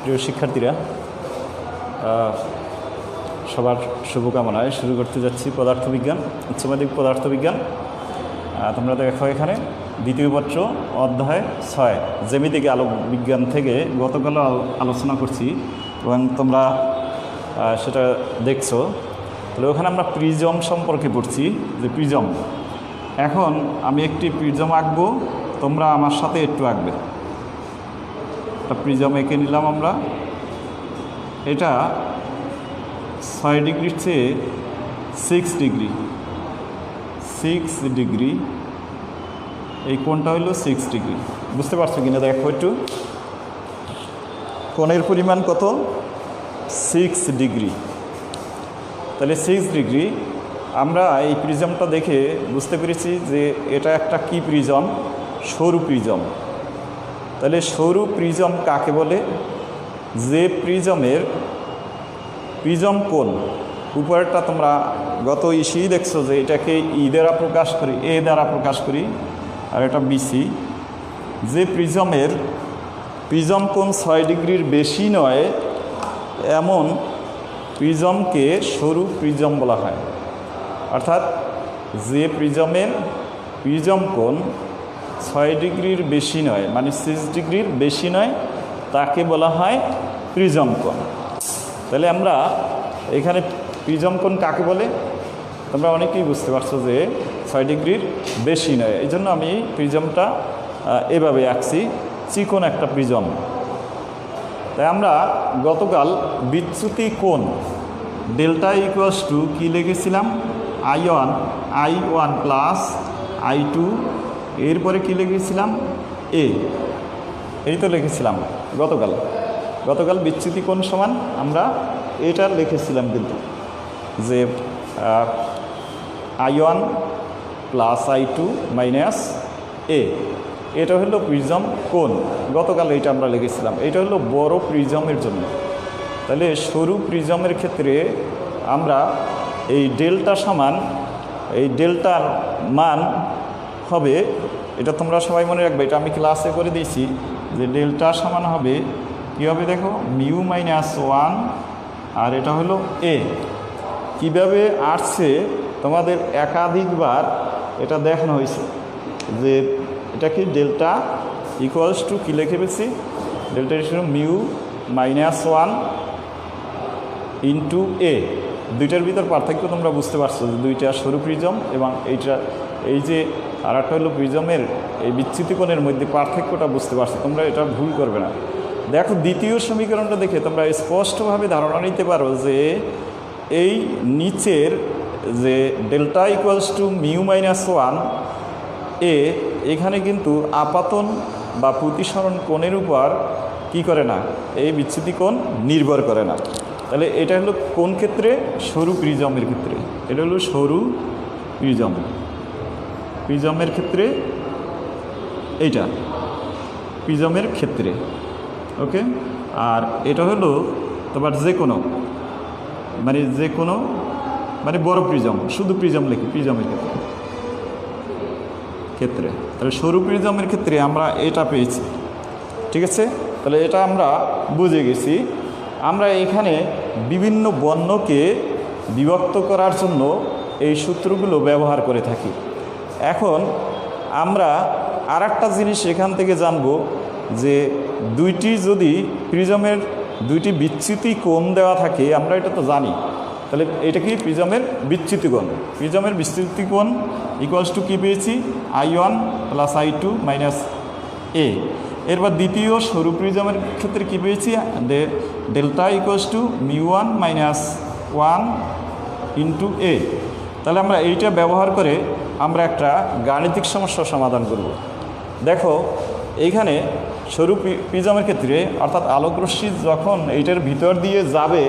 প্রিয় শিক্ষার্থীরা, সবার শুভকামনায় শুরু করতে যাচ্ছি পদার্থবিজ্ঞান, উচ্চ মাধ্যমিক পদার্থবিজ্ঞান। তোমরা দেখো এখানে দ্বিতীয় পত্র অধ্যায় 6 জ্যামিতিক আলোক বিজ্ঞান থেকে গতকাল আলোচনা করছি এবং তোমরা সেটা দেখছো। তাহলে ওখানে আমরা প্রিজম সম্পর্কে পড়ছি, যে প্রিজম। এখন আমি একটি প্রিজম আঁকবো, তোমরা আমার সাথে একটু আঁকবে। একটা প্রিজম এঁকে নিলাম আমরা। এটা 6 ডিগ্রির চেয়ে 6 ডিগ্রি, এই কোণটা হলো 6 ডিগ্রি। বুঝতে পারছো কিনা দেখো একটু, কোণের পরিমাণ কত? 6 ডিগ্রি। তাহলে 6 ডিগ্রি আমরা এই প্রিজমটা দেখে বুঝতে পেরেছি যে এটা একটা কি প্রিজম? সরু প্রিজম। তাহলে সরু প্রিজম কাকে বলে? যে প্রিজমের প্রিজম কোণ উপরেরটা তোমরা গত ইসেই দেখছো যে এটাকে ই দ্বারা প্রকাশ করি, এ দ্বারা প্রকাশ করি, আর এটা বিসি। যে প্রিজমের প্রিজম কোণ 6 ডিগ্রির বেশি নয় এমন প্রিজমকে সরু প্রিজম বলা হয়। অর্থাৎ যে প্রিজমের প্রিজম কোণ 6 ডিগ্রির বেশি নয়, মানে 6 ডিগ্রির বেশি নয়, তাকে বলা হয় প্রিজম কোণ। তাহলে আমরা এখানে প্রিজম কোণ কাকে বলে তোমরা অনেকেই বুঝতে পারছো যে 6 ডিগ্রির বেশি নয়। এই জন্য আমি প্রিজমটা এভাবে আঁকছি, চিকন একটা প্রিজম। তাই আমরা গতকাল বিচ্যুতি কোণ ডেল্টা ইকুয়ালস টু কী লিখেছিলাম? I1 প্লাস I2, এরপরে কী লিখেছিলাম? এ। এই তো লিখেছিলাম গতকাল বিচ্যুতি কোণ সমান আমরা এটা লিখেছিলাম, কিন্তু যে I1 প্লাস I2 মাইনাস এ, এটা হলো প্রিজম কোণ। গতকাল এইটা আমরা লিখেছিলাম। এটা হলো বড় প্রিজমের জন্য। তাহলে সরু প্রিজমের ক্ষেত্রে আমরা এই ডেল্টা সমান, এই ডেল্টার মান হবে, এটা তোমরা সবাই মনে রাখবে, এটা আমি ক্লাসে করে দিয়েছি, যে ডেল্টা সমান হবে কী হবে দেখো, মিউ মাইনাস 1, আর এটা হলো এ। কীভাবে আসছে তোমাদের একাধিকবার এটা দেখানো হয়েছে যে এটা কি ডেল্টা ইকুয়ালস টু কী লিখে পেয়েছি? Delta equal mu minus 1 into A. দুইটার ভিতর পার্থক্য তোমরা বুঝতে পারছো যে দুইটা সরু প্রিজম এবং এইটা, এই যে আর একটা হলো প্রিজমের এই বিচ্যুতি কোণের মধ্যে পার্থক্যটা বুঝতে পারছো তোমরা, এটা ভুল করবে না। দেখো দ্বিতীয় সমীকরণটা দেখে তোমরা স্পষ্টভাবে ধারণা নিতে পারো যে এই নিচের যে delta equals to mu minus 1 এ, এখানে কিন্তু আপাতন বা প্রতিসরণ কোণের উপর কি করে না, এই বিচ্যুতি কোণ নির্ভর করে না। তাহলে এটা হলো কোন ক্ষেত্রে? সরু প্রিজমের ক্ষেত্রে। এটা হলো সরু প্রিজমের ক্ষেত্রে, এইটা প্রিজমের ক্ষেত্রে, ওকে। আর এটা হলো তোমার যে কোনো মানে বড় প্রিজম, শুধু প্রিজম লিখি, প্রিজমের ক্ষেত্রে। তাহলে সরু প্রিজমের ক্ষেত্রে আমরা এটা পেয়েছি, ঠিক আছে। তাহলে এটা আমরা বুঝে গেছি। আমরা এখানে বিভিন্ন বর্ণকে বিভক্ত করার জন্য এই সূত্রগুলো ব্যবহার করে থাকি। এখন আমরা আর একটা জিনিস এখান থেকে জানব যে যদি প্রিজমের দুইটি বিচ্যুতি কোণ দেওয়া থাকে, আমরা এটা তো জানি। তাহলে এটা কি প্রিজমের বিচ্যুতি কোণ? প্রিজমের বিচ্যুতি কোণ ইকুয়ালস টু কী পেয়েছি? I1 প্লাস I2 মাইনাস এ। এরপর দ্বিতীয় সরু প্রিজমের ক্ষেত্রে কী পেয়েছি? Delta equals to mu 1 minus 1 into A. তাহলে আমরা এইটা ব্যবহার করে আমরা একটা গাণিতিক সমস্যা সমাধান করব। দেখো এইখানে সরু প্রিজমের ক্ষেত্রে, অর্থাৎ আলোকরশ্মি যখন এইটার ভিতর দিয়ে যাবে,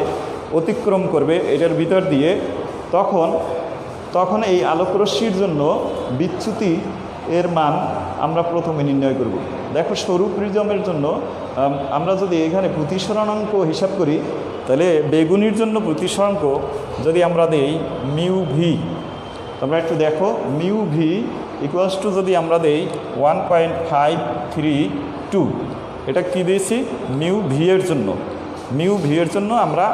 অতিক্রম করবে এটার ভিতর দিয়ে, তখন এই আলোকরশ্মির জন্য বিচ্যুতি এর মান আমরা প্রথমে নির্ণয় করব। দেখো সরু প্রিজমের জন্য আমরা যদি এখানে প্রতিসরণাঙ্ক হিসাব করি, তাহলে বেগুনির জন্য প্রতিসরণাঙ্ক যদি আমরা দেই মিউ ভি, তোমরা একটু দেখো, মিউ ভি ইকুয়ালস টু যদি আমরা দেই 1.532, এটা কি দিয়েছি মিউ ভি এর জন্য, মিউ ভি এর জন্য আমরা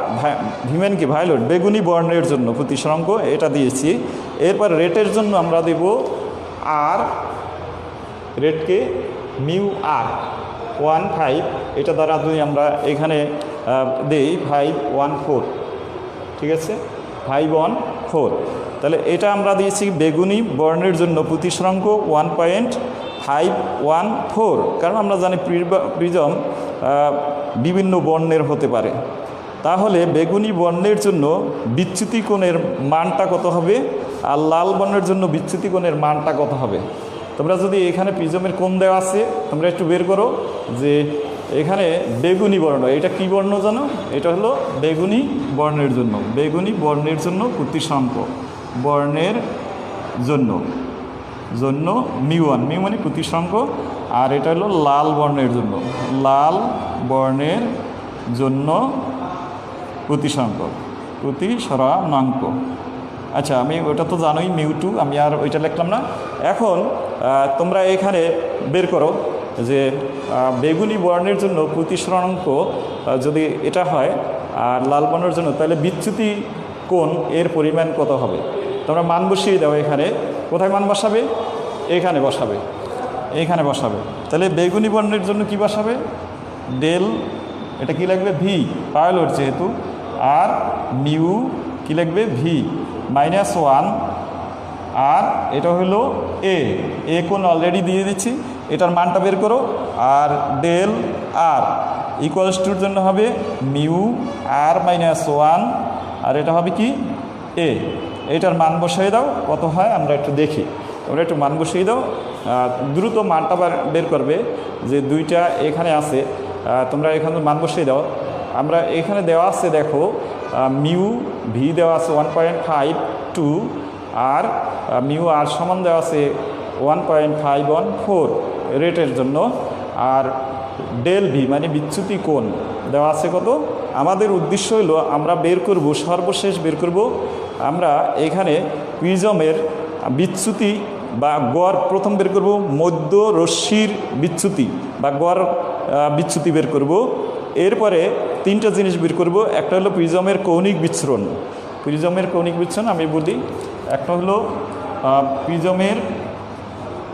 ভিমেন কি ভায়োলেট বেগুনি বর্ণের জন্য প্রতিসরাঙ্ক এটা দিয়েছি। এরপর রেটের জন্য আমরা দেব আর, রেটকে মিউ আর 1.5, এটা দ্বারা যদি আমরা এখানে দেই 514, ঠিক আছে 514, তাহলে এটা আমরা দিয়েছি বেগুনি বর্ণের জন্য প্রতিসরাঙ্ক 1.514, কারণ আমরা জানি প্রিজম বিভিন্ন বর্ণের হতে পারে। তাহলে বেগুনি বর্ণের জন্য বিচ্যুতি কোণের মানটা কত হবে, আর লাল বর্ণের জন্য বিচ্যুতি কোণের মানটা কত হবে। তোমরা যদি এখানে প্রিজমের কোণ দেওয়া আছে তোমরা একটু বের করো যে এখানে বেগুনি বর্ণ, এটা কি বর্ণ জানো, এটা হলো বেগুনি বর্ণের জন্য, বেগুনি বর্ণের জন্য প্রতিসরাঙ্ক বর্ণের জন্য জন্য মিউ1, মিউ মানে প্রতিসরাঙ্ক, আর এটা হলো লাল বর্ণের জন্য, লাল বর্ণের জন্য প্রতিসরাঙ্ক। আচ্ছা আমি ওটা তো জানোই মিউ2, আমি আর ওইটা লিখলাম না। এখন তোমরা এখানে বের করো যে বেগুনি বর্ণের জন্য প্রতিসরাঙ্ক যদি এটা হয় আর লাল বর্ণের জন্য, তাহলে বিচ্যুতি কোণ এর পরিমাণ কত হবে। তোমরা মান বসিয়ে দাও, এখানে কোথায় মান বসাবে, এখানে বসাবে, এইখানে বসাবে। তাহলে বেগুনি বর্ণের জন্য কি বসাবে, ডেল, এটা কি লাগবে ভি ভায়োলেট যেহেতু, আর মিউ কি লাগবে ভি -1, আর এটা হলো এ কোণ অলরেডি দিয়ে দিচ্ছি, এটার মানটা বের করো। আর ডেল আর ইকুয়ালস টুর জন্য হবে মিউ আর -1, আর এটা হবে কি এ, এটার মান বসিয়ে দাও কত হয় আমরা একটু দেখি। তোমরা একটু মান বসিয়ে দাও, দ্রুত মানটা বের করবে যে দুইটা এখানে আছে, তোমরা এখানে মান বসিয়ে দাও। আমরা এখানে দেওয়া আছে দেখো মিউ ভি দেওয়া আছে 1.52, আর মিউ আর সমান দেওয়া আছে 1.514 রেটের জন্য, আর ডেল ভি মানে বিচ্যুতি কোণ দেওয়া আছে কত। আমাদের উদ্দেশ্য হলো আমরা বের করব, সর্বশেষ বের করব আমরা এখানে প্রিজমের বিচ্যুতি বা গড় প্রথম বের করব, মধ্য রশ্মির বিচ্যুতি বা গড় বিচ্যুতি বের করব। এরপরে তিনটা জিনিস বের করব, একটা হলো প্রিজমের কৌণিক বিচ্ছুরণ, প্রিজমের কৌণিক বিচ্ছুরণ আমি বলি, একটা হলো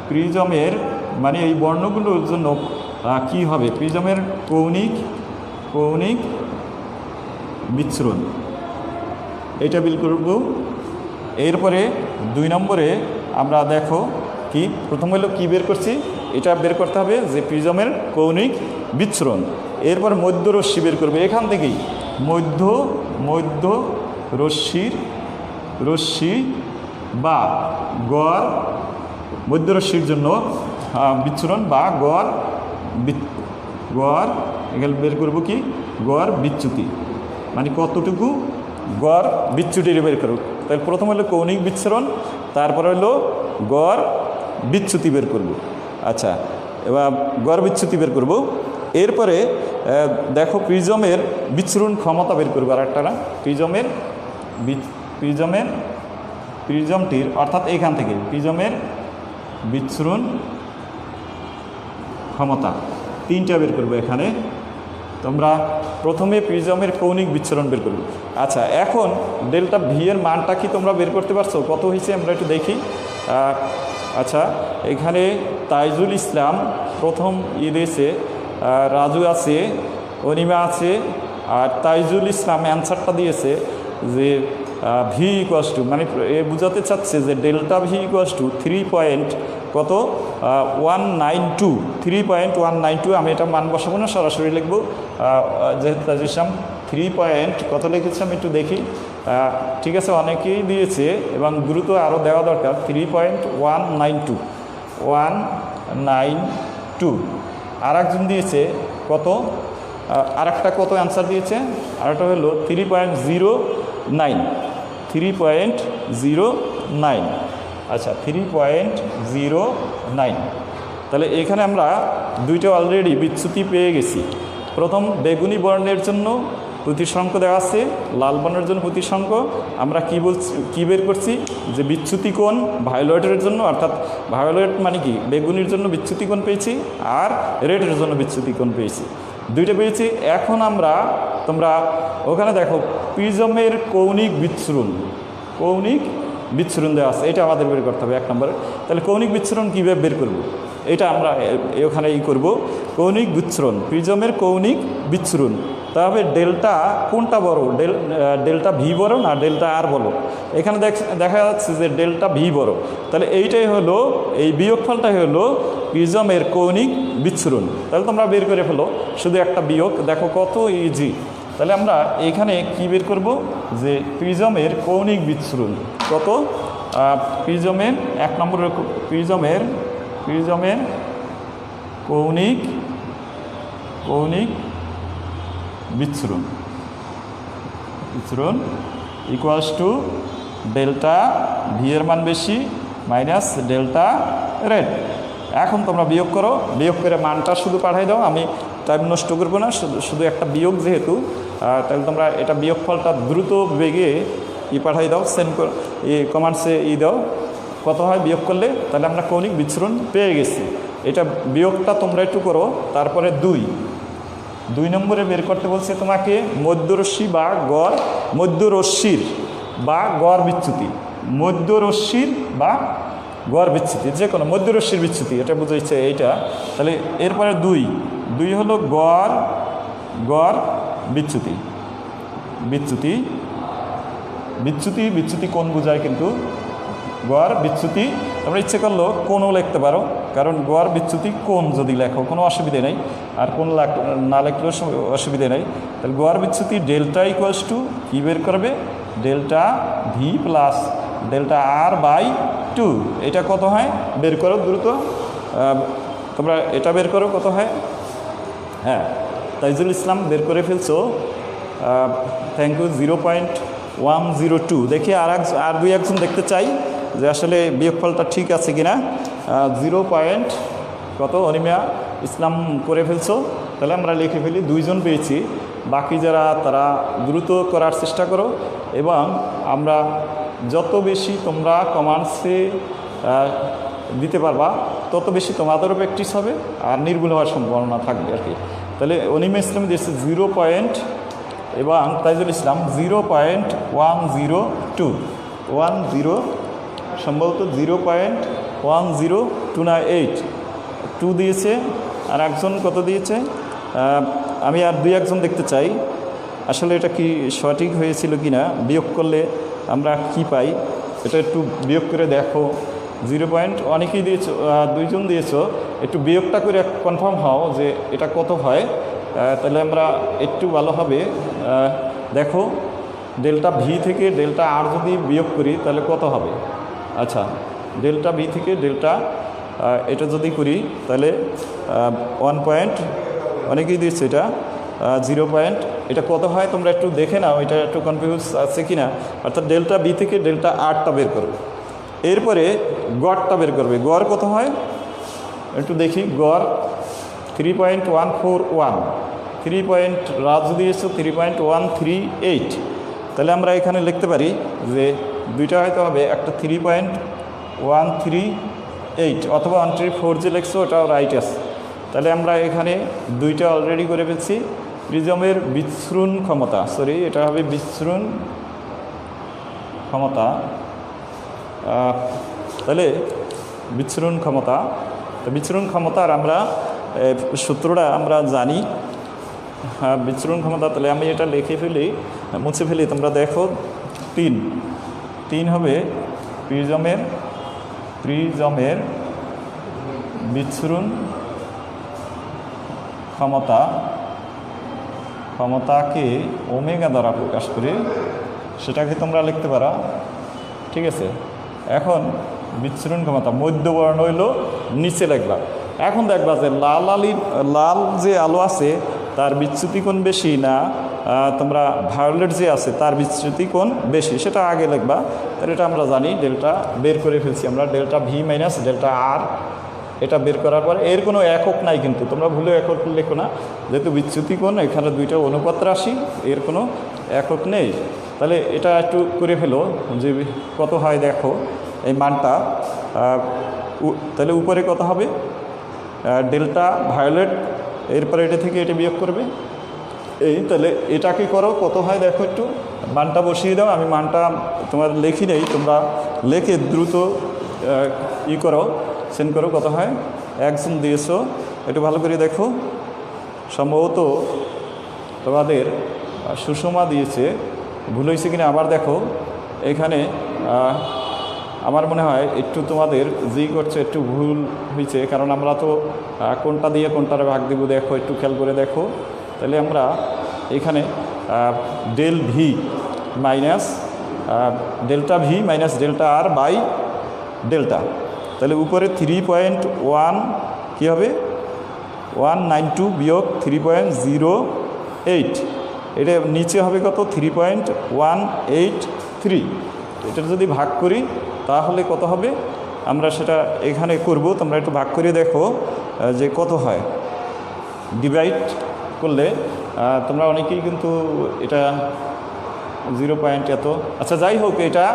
প্রিজমের মানে এই বর্ণগুলোর জন্য কি হবে, প্রিজমের কৌণিক বিচ্ছুরণ, এটা বের করব। এরপরে 2 নম্বরে আমরা দেখো কি, প্রথম হলো কি বের করছি, এটা বের করতে হবে যে প্রিজমের কৌণিক বিচ্ছুরণ। এরপর মধ্য রশ্মি বের করবে, এখান থেকেই মধ্য রশ্মি বা গড়, মধ্য রশ্মির জন্য বিচ্ছুরণ বা গড় এখানে বের করবো কি গড় বিচ্যুতি, মানে কতটুকু গড় বিচ্যুতি বের করব। তাহলে প্রথম হলো কৌণিক বিচ্ছুরণ, তারপরে হলো গড় বিচ্যুতি বের করব। আচ্ছা এবার গড় বিচ্যুতি বের করব। এরপরে দেখো প্রিজমের বিচ্ছুরণ ক্ষমতা বের করবো, আর একটা না প্রিজমটির অর্থাৎ এখান থেকে প্রিজমের বিচ্ছুরণ ক্ষমতা 3টা বের করবো এখানে। তোমরা প্রথমে প্রিজমের কৌণিক বিচ্ছুরণ বের করবে। আচ্ছা এখন ডেল্টা ভি এর মানটা কি তোমরা বের করতে পারছো, কত হয়েছে আমরা একটু দেখি। আচ্ছা এখানে তাইজুল ইসলাম প্রথম দিয়েছে, রাজু আছে, অনিমা আছে, আর তাইজুল ইসলাম অ্যান্সারটা দিয়েছে যে ভি ইকুয়াস টু, মানে এ বোঝাতে চাচ্ছে যে ডেল্টা ভি ইকুয়াস টু 3.192। আমি এটা মান বসাবো না, সরাসরি লিখবো, যেহেতু তাইজুল ইসলাম 3 কত লিখেছে আমি একটু দেখি। ঠিক আছে অনেকেই দিয়েছে এবং দ্রুত আরও দেওয়া দরকার। 3.192 আর একজন দিয়েছে কত, আর একটা কত অ্যান্সার দিয়েছে, আর একটা হলো 3.09। আচ্ছা 3.09। তাহলে এখানে আমরা দুইটা অলরেডি বিচ্যুতি পেয়ে গেছি। প্রথম বেগুনি বর্ণের জন্য প্রতিসংখ্য দেওয়া আছে, লাল বর্ণের জন্য প্রতিসংখ্য। আমরা কি বের করছি যে বিচ্যুতি কোণ ভায়োলেটের জন্য, অর্থাৎ ভায়োলেট মানে কি বেগুনির জন্য বিচ্যুতি কোণ পেয়েছি, আর রেডের জন্য বিচ্যুতি কোণ পেয়েছি, দুইটা পেয়েছি। এখন তোমরা ওখানে দেখো প্রিজমের কৌণিক বিচ্ছুরণ দেওয়া আছে, এটা আমাদের বের করতে হবে 1 নম্বরে। তাহলে কৌণিক বিচ্ছুরণ কীভাবে বের করব, এটা আমরা ওখানে করব। কৌণিক বিচ্ছুরণ, প্রিজমের কৌণিক বিচ্ছুরণ, তবে ডেল্টা কোনটা বড়, ডেল্টা ভি বড় না ডেল্টা আর বড়? এখানে দেখা যাচ্ছে যে ডেল্টা ভি বড়। তাহলে এইটাই হলো, এই বিয়োগফলটাই হলো প্রিজমের কৌণিক বিচ্ছুরণ। তাহলে তোমরা বের করে ফেলো শুধু একটা বিয়োগ, দেখো কত ইজি। তাহলে আমরা এখানে কি বের করব যে প্রিজমের কৌণিক বিচ্ছুরণ কত, প্রিজমের 1 নম্বরের প্রিজমের কৌণিক বিচ্ছুরণ ইকুয়ালস টু ডেল্টা ভি এর মান বেশি মাইনাস ডেল্টা রেড। এখন তোমরা বিয়োগ করো, বিয়োগ করে মানটা শুধু পাঠাই দাও, আমি টাইম নষ্ট করবো না, শুধু একটা বিয়োগ যেহেতু, তাহলে তোমরা এটা বিয়োগফলটা দ্রুত বেগে পাঠাই দাও, সেন্ড করো, কমান্ডসে দাও কত হয় বিয়োগ করলে। তাহলে আমরা কৌণিক বিচ্ছুরণ পেয়ে গেছি। এটা বিয়োগটা তোমরা একটু করো। তারপরে 2 নম্বরে বের করতে বলছে তোমাকে মধ্যরশ্মি বা গড়, মধ্যরশ্মির বা গড় বিচ্যুতি, মধ্যরশ্মির বা গড় বিচ্যুতি, যে কোনো মধ্যরশ্মির বিচ্যুতি, এটা বুঝাইছে এইটা। তাহলে এরপরে 2 হলো গড় বিচ্যুতি কোণ বোঝায়, কিন্তু গড় বিচ্যুতি তোমরা ইচ্ছে করলেও কোণও লিখতে পারো, কারণ গড় বিচ্যুতি কোণ যদি লেখো কোনো অসুবিধে নেই, আর কোণ না লিখলেও অসুবিধে নেই। তাহলে গড় বিচ্যুতি ডেল্টা ইকুয়ালস টু কী বের করবে, delta V plus delta R by 2। এটা কত হয় বের করো দ্রুত, তোমরা এটা বের করো কত হয়। হ্যাঁ, তাইজুল ইসলাম বের করে ফেলছো, থ্যাংক ইউ। 0.102 দেখি আর 2-1 দেখতে চাই যে আসলে বিয়োগফলটা ঠিক আছে কিনা। 0. কত অনিমিয়া ইসলাম করে ফেলছো, তাহলে আমরা লিখে ফেলি 2 জন পেয়েছি। বাকি যারা তারা দ্রুত করার চেষ্টা করো, এবং আমরা যত বেশি তোমরা কমান্ডসে দিতে পারবা তত বেশি তোমাদেরও প্র্যাকটিস হবে আর নির্ভুল হওয়ার সম্ভাবনা থাকবে আর কি। তাহলে অনিমা ইসলাম দিয়েছে 0. এবং তাইজুল ইসলাম 0.102 সম্ভবত 0.102 দিয়েছে। আর একজন কত দিয়েছে, আমি আর 2-1 দেখতে চাই আসলে এটা কি সঠিক হয়েছিল কি না। বিয়োগ করলে আমরা কি পাই এটা একটু বিয়োগ করে দেখো। 0. অনেকেই দিয়েছো, 2 জন দিয়েছো, একটু বিয়োগটা করে কনফার্ম হও যে এটা কত হয়, তাহলে আমরা একটু ভালো হবে। দেখো ডেল্টা ভি থেকে ডেল্টা আর যদি বিয়োগ করি তাহলে কত হবে। আচ্ছা, ডেল্টা ভি থেকে ডেল্টা এটা যদি করি তাহলে 1. অনেকেই দিয়েছে এটা 0. এটা কত হয় তোমরা একটু দেখে নাও, এটা একটু কনফিউজ আছে কি না। অর্থাৎ ডেল্টা বি থেকে ডেল্টা আরটা বের করবে, এরপরে গড়টা বের করবে। গড় কত হয় একটু দেখি। গড় 3.141, 3. রাজু দিয়েছে 3.138। তাহলে আমরা এখানে লিখতে পারি যে দুইটা হয়তো হবে, একটা 3.138 অথবা 134 যে লিখছো ওটাও রাইট আছে। তাহলে আমরা এখানে 2টা অলরেডি করে ফেলছি। প্রিজমের বিচ্ছুরণ ক্ষমতা, এটা হবে বিচ্ছুরণ ক্ষমতা। তাহলে বিচ্ছুরণ ক্ষমতার আমরা সূত্রটা আমরা জানি। হ্যাঁ, বিচ্ছুরণ ক্ষমতা। তাহলে আমি এটা লিখে ফেলি, মুছে ফেলি, তোমরা দেখো। 3 হবে প্রিজমের বিচ্ছুরণ ক্ষমতাকে ওমেগা দ্বারা প্রকাশ করে, সেটাকে তোমরা লিখতে পারো, ঠিক আছে। এখন বিচ্ছুরণ ক্ষমতা মধ্যবর্ণ হইল নিচে লিখবা। এখন দেখবা যে লাল যে আলো আছে তার বিচ্যুতি কোণ বেশি না তোমরা ভায়োলেট যে আছে তার বিচ্যুতি কোণ বেশি, সেটা আগে লিখবা। তাহলে এটা আমরা জানি, ডেল্টা বের করে ফেলছি আমরা, ডেল্টা ভি মাইনাস ডেল্টা আর এটা বের করার পরে এর কোনো একক নাই, কিন্তু তোমরা ভুলে একক লেখো না, যেহেতু বিচ্যুতি কোণ এখানে দুইটা অনুপাত রাশি, এর কোনো একক নেই। তাহলে এটা একটু করে ফেলো যে কত হয় দেখো এই মানটা। তাহলে উপরে কত হবে ডেল্টা ভায়োলেট, এরপরে এটা থেকে এটা বিয়োগ করবে এই, তাহলে এটাকে করো কত হয় দেখো, একটু মানটা বসিয়ে দাও। আমি মানটা তোমার লিখি নেই, তোমরা লেখে দ্রুত করো, সেন্ড করো কত হয়। একজন দিয়েছো, একটু ভালো করে দেখো, সম্ভবত তোমাদের সুষমা দিয়েছে, ভুল হয়েছে কিনা আবার দেখো। এখানে আমার মনে হয় একটু তোমাদের করছে একটু ভুল হয়েছে, কারণ আমরা তো কোনটা দিয়ে কোনটার ভাগ দেব দেখো, একটু খেয়াল করে দেখো। তাহলে আমরা এখানে del V minus delta V minus delta R by delta, তাহলে উপরে 3.1 কী হবে 192 বিয়োগ 3.08, এটা নিচে হবে কত 3.183। এটা যদি ভাগ করি তাহলে কত হবে, আমরা সেটা এখানে করব, তোমরা একটু ভাগ করে দেখো যে কত হয়। ডিভাইড করলে তোমরা অনেকেই কিন্তু এটা 0. এত, আচ্ছা যাই হোক, এটা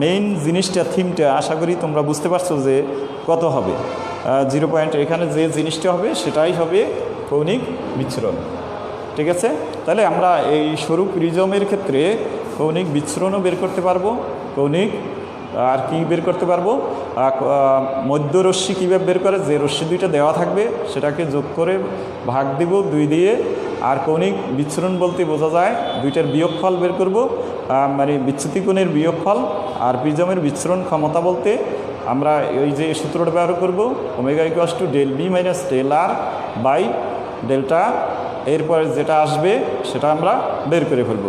মেইন জিনিসটা থিমটা আশা করি তোমরা বুঝতে পারছো যে কত হবে 0. এখানে যে জিনিসটা হবে সেটাই হবে কৌণিক বিচ্ছুরণ। ঠিক আছে, তাহলে আমরা এই সরু প্রিজমের ক্ষেত্রে কৌণিক বিচ্ছুরণও বের করতে পারবো, কৌণিক আর কি বের করতে পারবো, মধ্যরশ্মি কীভাবে বের করে, যে রশ্মি দুইটা দেওয়া থাকবে সেটাকে যোগ করে ভাগ দিব 2 দিয়ে, আর কৌণিক বিচ্ছুরণ বলতে বোঝা যায় দুইটার বিয়োগফল বের করব, মানে বিচ্যুতি কোণের বিয়োগফল। আর প্রিজমের বিচ্ছুরণ ক্ষমতা বলতে আমরা ওই যে সূত্রটা ব্যবহার করব, omega equals to del B minus del R by delta, এরপর যেটা আসবে সেটা আমরা বের করে ফেলব।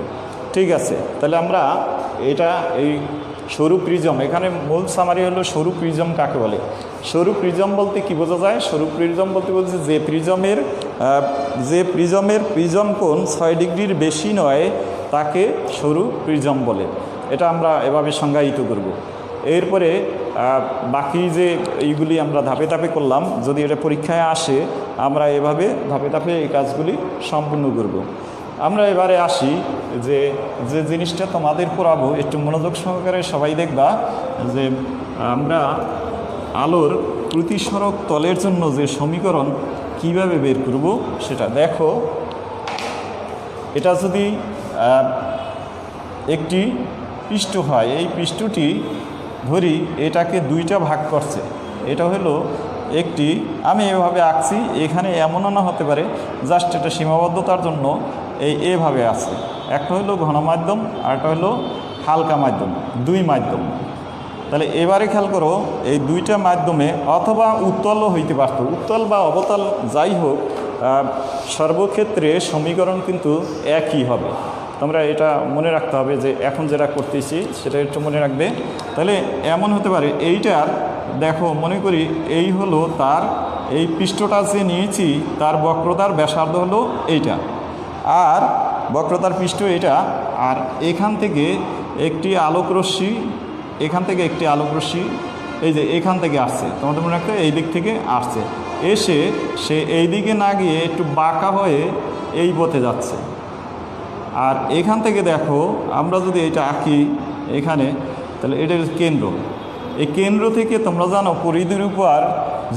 ঠিক আছে, তাহলে আমরা এটা এই সরু প্রিজম, এখানে মূল সামারি হলো সরু প্রিজম কাকে বলে। সরু প্রিজম বলতে কি বোঝা যায়, সরু প্রিজম বলতে বলছে যে প্রিজমের প্রিজম কোণ 6 ডিগ্রির বেশি নয় তাকে সরু প্রিজম বলে। এটা আমরা এভাবে সংজ্ঞায়িত করব। এরপরে বাকি যে এইগুলি আমরা ধাপে ধাপে করলাম, যদি এটা পরীক্ষায় আসে আমরা এভাবে ধাপে ধাপে এই কাজগুলি সম্পূর্ণ করব। আমরা এবারে আসি যে যে জিনিসটা তোমাদের পড়াবো, একটু মনোযোগ সহকারে সবাই দেখবা, যে আমরা আলোর প্রতিসরক তলের জন্য যে সমীকরণ কিভাবে বের করব সেটা দেখো। এটা যদি একটি পৃষ্ঠ হয়, এই পৃষ্ঠটি ধরি এটাকে 2টা ভাগ করছে, এটা হলো একটি, আমি এভাবে আঁকছি, এখানে এমনও না হতে পারে, জাস্ট এটা সীমাবদ্ধতার জন্য এভাবে আছে। একটা হলো ঘন মাধ্যম, আরেকটা হলো হালকা মাধ্যম, 2 মাধ্যম। তাহলে এবারে খেয়াল করো, এই 2টা মাধ্যমে অথবা উত্তলও হইতে পারত, উত্তল বা অবতল যাই হোক, সর্বক্ষেত্রে সমীকরণ কিন্তু একই হবে। তোমরা এটা মনে রাখতে হবে যে এখন যেটা করতেছি সেটা একটু মনে রাখবে। তাহলে এমন হতে পারে, এইটার দেখো মনে করি এই হলো তার এই পৃষ্ঠটা যে নিয়েছি তার বক্রতার ব্যাসার্ধ হলো এইটা, আর বক্রতার পৃষ্ঠ এটা, আর এখান থেকে একটি আলোকরশ্মি, এখান থেকে একটি আলোকরশ্মি এই যে এখান থেকে আসছে, তোমাদের মনে রাখতে এই দিক থেকে আসছে, এসে সে এই দিকে না গিয়ে একটু বাঁকা হয়ে এই পথে যাচ্ছে। আর এখান থেকে দেখো আমরা যদি এটা আঁকি এখানে, তাহলে এটার কেন্দ্র, এই কেন্দ্র থেকে তোমরা জানো পরিধির উপর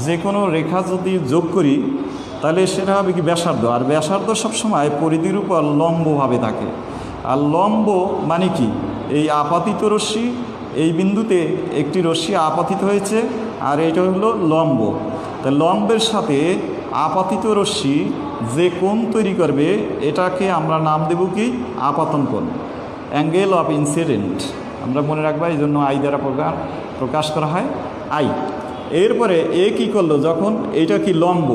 যে কোনো রেখা যদি যোগ করি তাহলে সেটা হবে কি ব্যাসার্ধ, আর ব্যাসার্ধ সবসময় পরিধির উপর লম্বভাবে থাকে। আর লম্ব মানে কি, এই আপাতিত রশ্মি, এই বিন্দুতে একটি রশ্মি আপাতিত হয়েছে আর এটা হলো লম্ব, তা লম্বের সাথে আপাতিত রশ্মি যে কোণ তৈরি করবে এটাকে আমরা নাম দেব কি আপাতন কোণ, অ্যাঙ্গেল অফ ইনসিডেন্ট, আমরা মনে রাখবো, এই জন্য আই দ্বারা প্রকাশ করা হয় আই। এরপরে এ কী করলো, যখন এইটা কি লম্ব,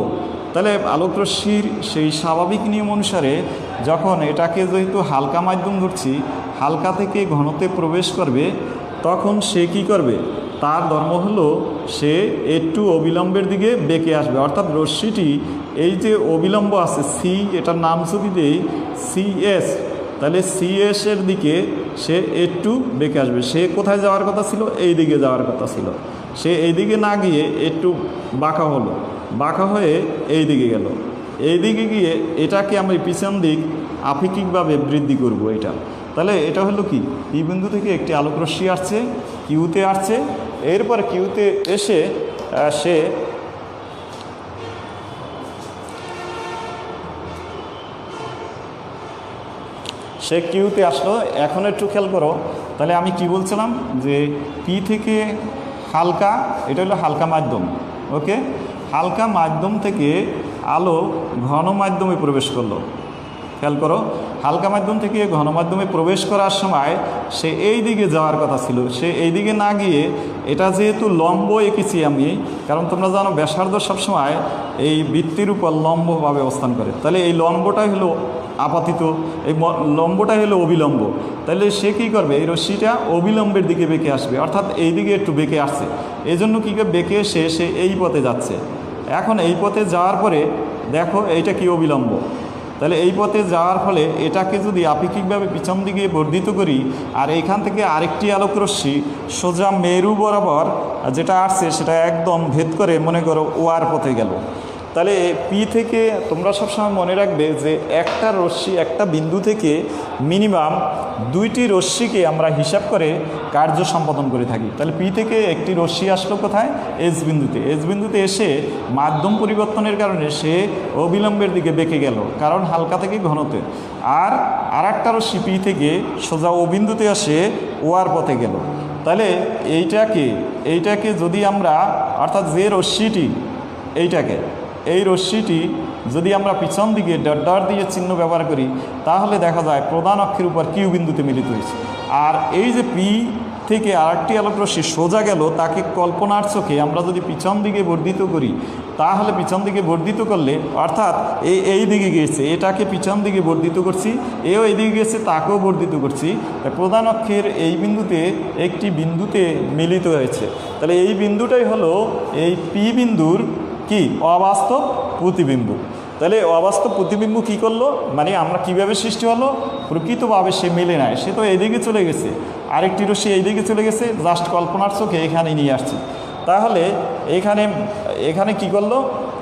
তাহলে আলোকরশ্মির সেই স্বাভাবিক নিয়ম অনুসারে যখন এটাকে যেহেতু হালকা মাধ্যম ধরছি, হালকা থেকে ঘনতে প্রবেশ করবে, তখন সে কি করবে, তার ধর্ম হলো সে একটু অবিলম্বের দিকে বেঁকে আসবে, অর্থাৎ রশ্মিটি এই যে অবিলম্ব আছে সি, এটার নাম যদি দেই সিএস, তাহলে সিএস এর দিকে সে একটু বেঁকে আসবে। সে কোথায় যাওয়ার কথা ছিল, এই দিকে যাওয়ার কথা ছিল, সে এইদিকে না গিয়ে একটু বাঁকা হলো, বাঁকা হয়ে এই দিকে গেল, এই দিকে গিয়ে এটাকে আমি পিছন দিক আপেক্ষিকভাবে বৃদ্ধি করব এটা। তাহলে এটা হলো কি, পি বিন্দু থেকে একটি আলোকরশ্মি আসছে, কিউতে আসছে, এরপর কিউতে এসে সে কিউতে আসলো। এখন একটু খেয়াল করো, তাহলে আমি কি বলছিলাম যে পি থেকে হালকা, এটা হলো হালকা মাধ্যম, ওকে, হালকা মাধ্যম থেকে আলো ঘন মাধ্যমে প্রবেশ করলো। খেয়াল করো, হালকা মাধ্যম থেকে ঘন মাধ্যমে প্রবেশ করার সময় সে এই দিকে যাওয়ার কথা ছিল, সে এই দিকে না গিয়ে এটা যেহেতু লম্ব এঁকেছি আমি, কারণ তোমরা জানো ব্যাসার্ধ সবসময় এই বৃত্তের উপর লম্বভাবে অবস্থান করে, তাহলে এই লম্বটাই হলো আপাতিত, এই লম্বটাই হলো অবিলম্ব। তাহলে সে কী করবে, এই রশ্মিটা অবিলম্বের দিকে বেঁকে আসবে, অর্থাৎ এই দিকে একটু বেঁকে আসছে, এই জন্য কী করে বেঁকে এসে সে এই পথে যাচ্ছে। এখন এই পথে যাওয়ার পরে দেখো এইটা কি অবিলম্ব, তাহলে এই পথে যাওয়ার ফলে এটাকে যদি আপেক্ষিকভাবে পিছন দিকে বর্ধিত করি, আর এইখান থেকে আরেকটি আলোকরশ্মি সোজা মেরু বরাবর যেটা আসছে সেটা একদম ভেদ করে মনে করো ওয়ার পথে গেল। তাহলে পি থেকে তোমরা সবসময় মনে রাখবে যে একটা রশ্মি একটা বিন্দু থেকে মিনিমাম দুইটি রশ্মিকে আমরা হিসাব করে কার্য সম্পাদন করে থাকি। তাহলে পি থেকে একটি রশ্মি আসলো কোথায়, এস বিন্দুতে, এস বিন্দুতে এসে মাধ্যম পরিবর্তনের কারণে সে অবিলম্বের দিকে বেঁকে গেল, কারণ হালকা থেকে ঘনতে। আর একটা রশ্মি পি থেকে সোজা ও বিন্দুতে আসে ওয়ার পথে গেল। তাহলে এইটাকে যদি আমরা, অর্থাৎ যে রশ্মিটি এই রশ্মিটি যদি আমরা পিছন দিকে ডট ডট দিয়ে চিহ্ন ব্যবহার করি, তাহলে দেখা যায় প্রধান অক্ষের উপর কিউ বিন্দুতে মিলিত হয়েছে। আর এই যে পি থেকে আরেকটি আলোকরশ্মি সোজা গেল, তাকে কল্পনার চোখে আমরা যদি পিছন দিকে বর্ধিত করি, তাহলে পিছন দিকে বর্ধিত করলে, অর্থাৎ এই দিকে গিয়েছে, এটাকে পিছন দিকে বর্ধিত করছি, এও এই দিকে গেছে, তাকেও বর্ধিত করছি, প্রধান অক্ষের এই বিন্দুতে একটি বিন্দুতে মিলিত হয়েছে। তাহলে এই বিন্দুটাই হলো এই পি বিন্দুর কি অবাস্তব প্রতিবিম্ব। তাহলে অবাস্তব প্রতিবিম্ব কী করলো, মানে আমরা কিভাবে সৃষ্টি হলো, প্রকৃতভাবে সে মেলে নেয়, সে তো এইদিকে চলে গেছে, আরেকটি রশ্মি এইদিকে চলে গেছে, জাস্ট কল্পনার চোখে এখানে নিয়ে আসছি। তাহলে এখানে কি করলো,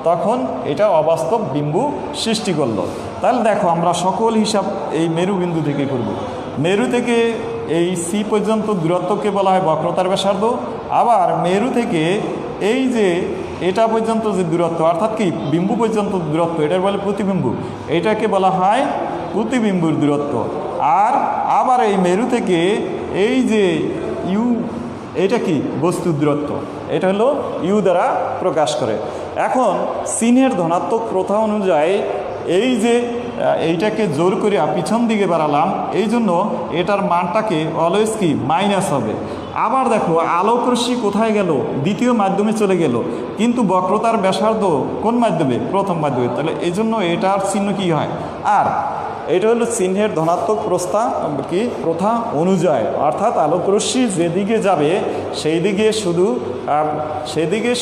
তখন এটা অবাস্তব বিম্বু সৃষ্টি করলো। তাহলে দেখো আমরা সকল হিসাব এই মেরু বিন্দু থেকে করব। মেরু থেকে এই সি পর্যন্ত দূরত্বকে বলা হয় বক্রতার ব্যাসার্ধ, আবার মেরু থেকে এই যে এটা পর্যন্ত যে দূরত্ব, অর্থাৎ কি বিম্বু পর্যন্ত দূরত্ব, এটার বলে প্রতিবিম্বু, এটাকে বলা হয় প্রতিবিম্বুর দূরত্ব। আর আবার এই মেরু থেকে এই যে ইউ, এটা কি বস্তুর দূরত্ব, এটা হলো ইউ দ্বারা প্রকাশ করে। এখন চিহ্নের ধনাত্মক প্রথা অনুযায়ী এই যে এইটাকে জোর করে পিছন দিকে বাড়ালাম, এই জন্য এটার মানটাকে অলওয়েজ কি মাইনাস হবে। আবার দেখো আলোকরশ্মি কোথায় গেল, দ্বিতীয় মাধ্যমে চলে গেল, কিন্তু বক্রতার ব্যাসার্ধ কোন মাধ্যমে, প্রথম মাধ্যমে, তাহলে এই জন্য এটার চিহ্ন কি হয় আর। এটা হলো চিহ্নের ধনাত্মক প্রথা অনুযায়ী, অর্থাৎ আলোকরশ্মি যেদিকে যাবে সেদিকে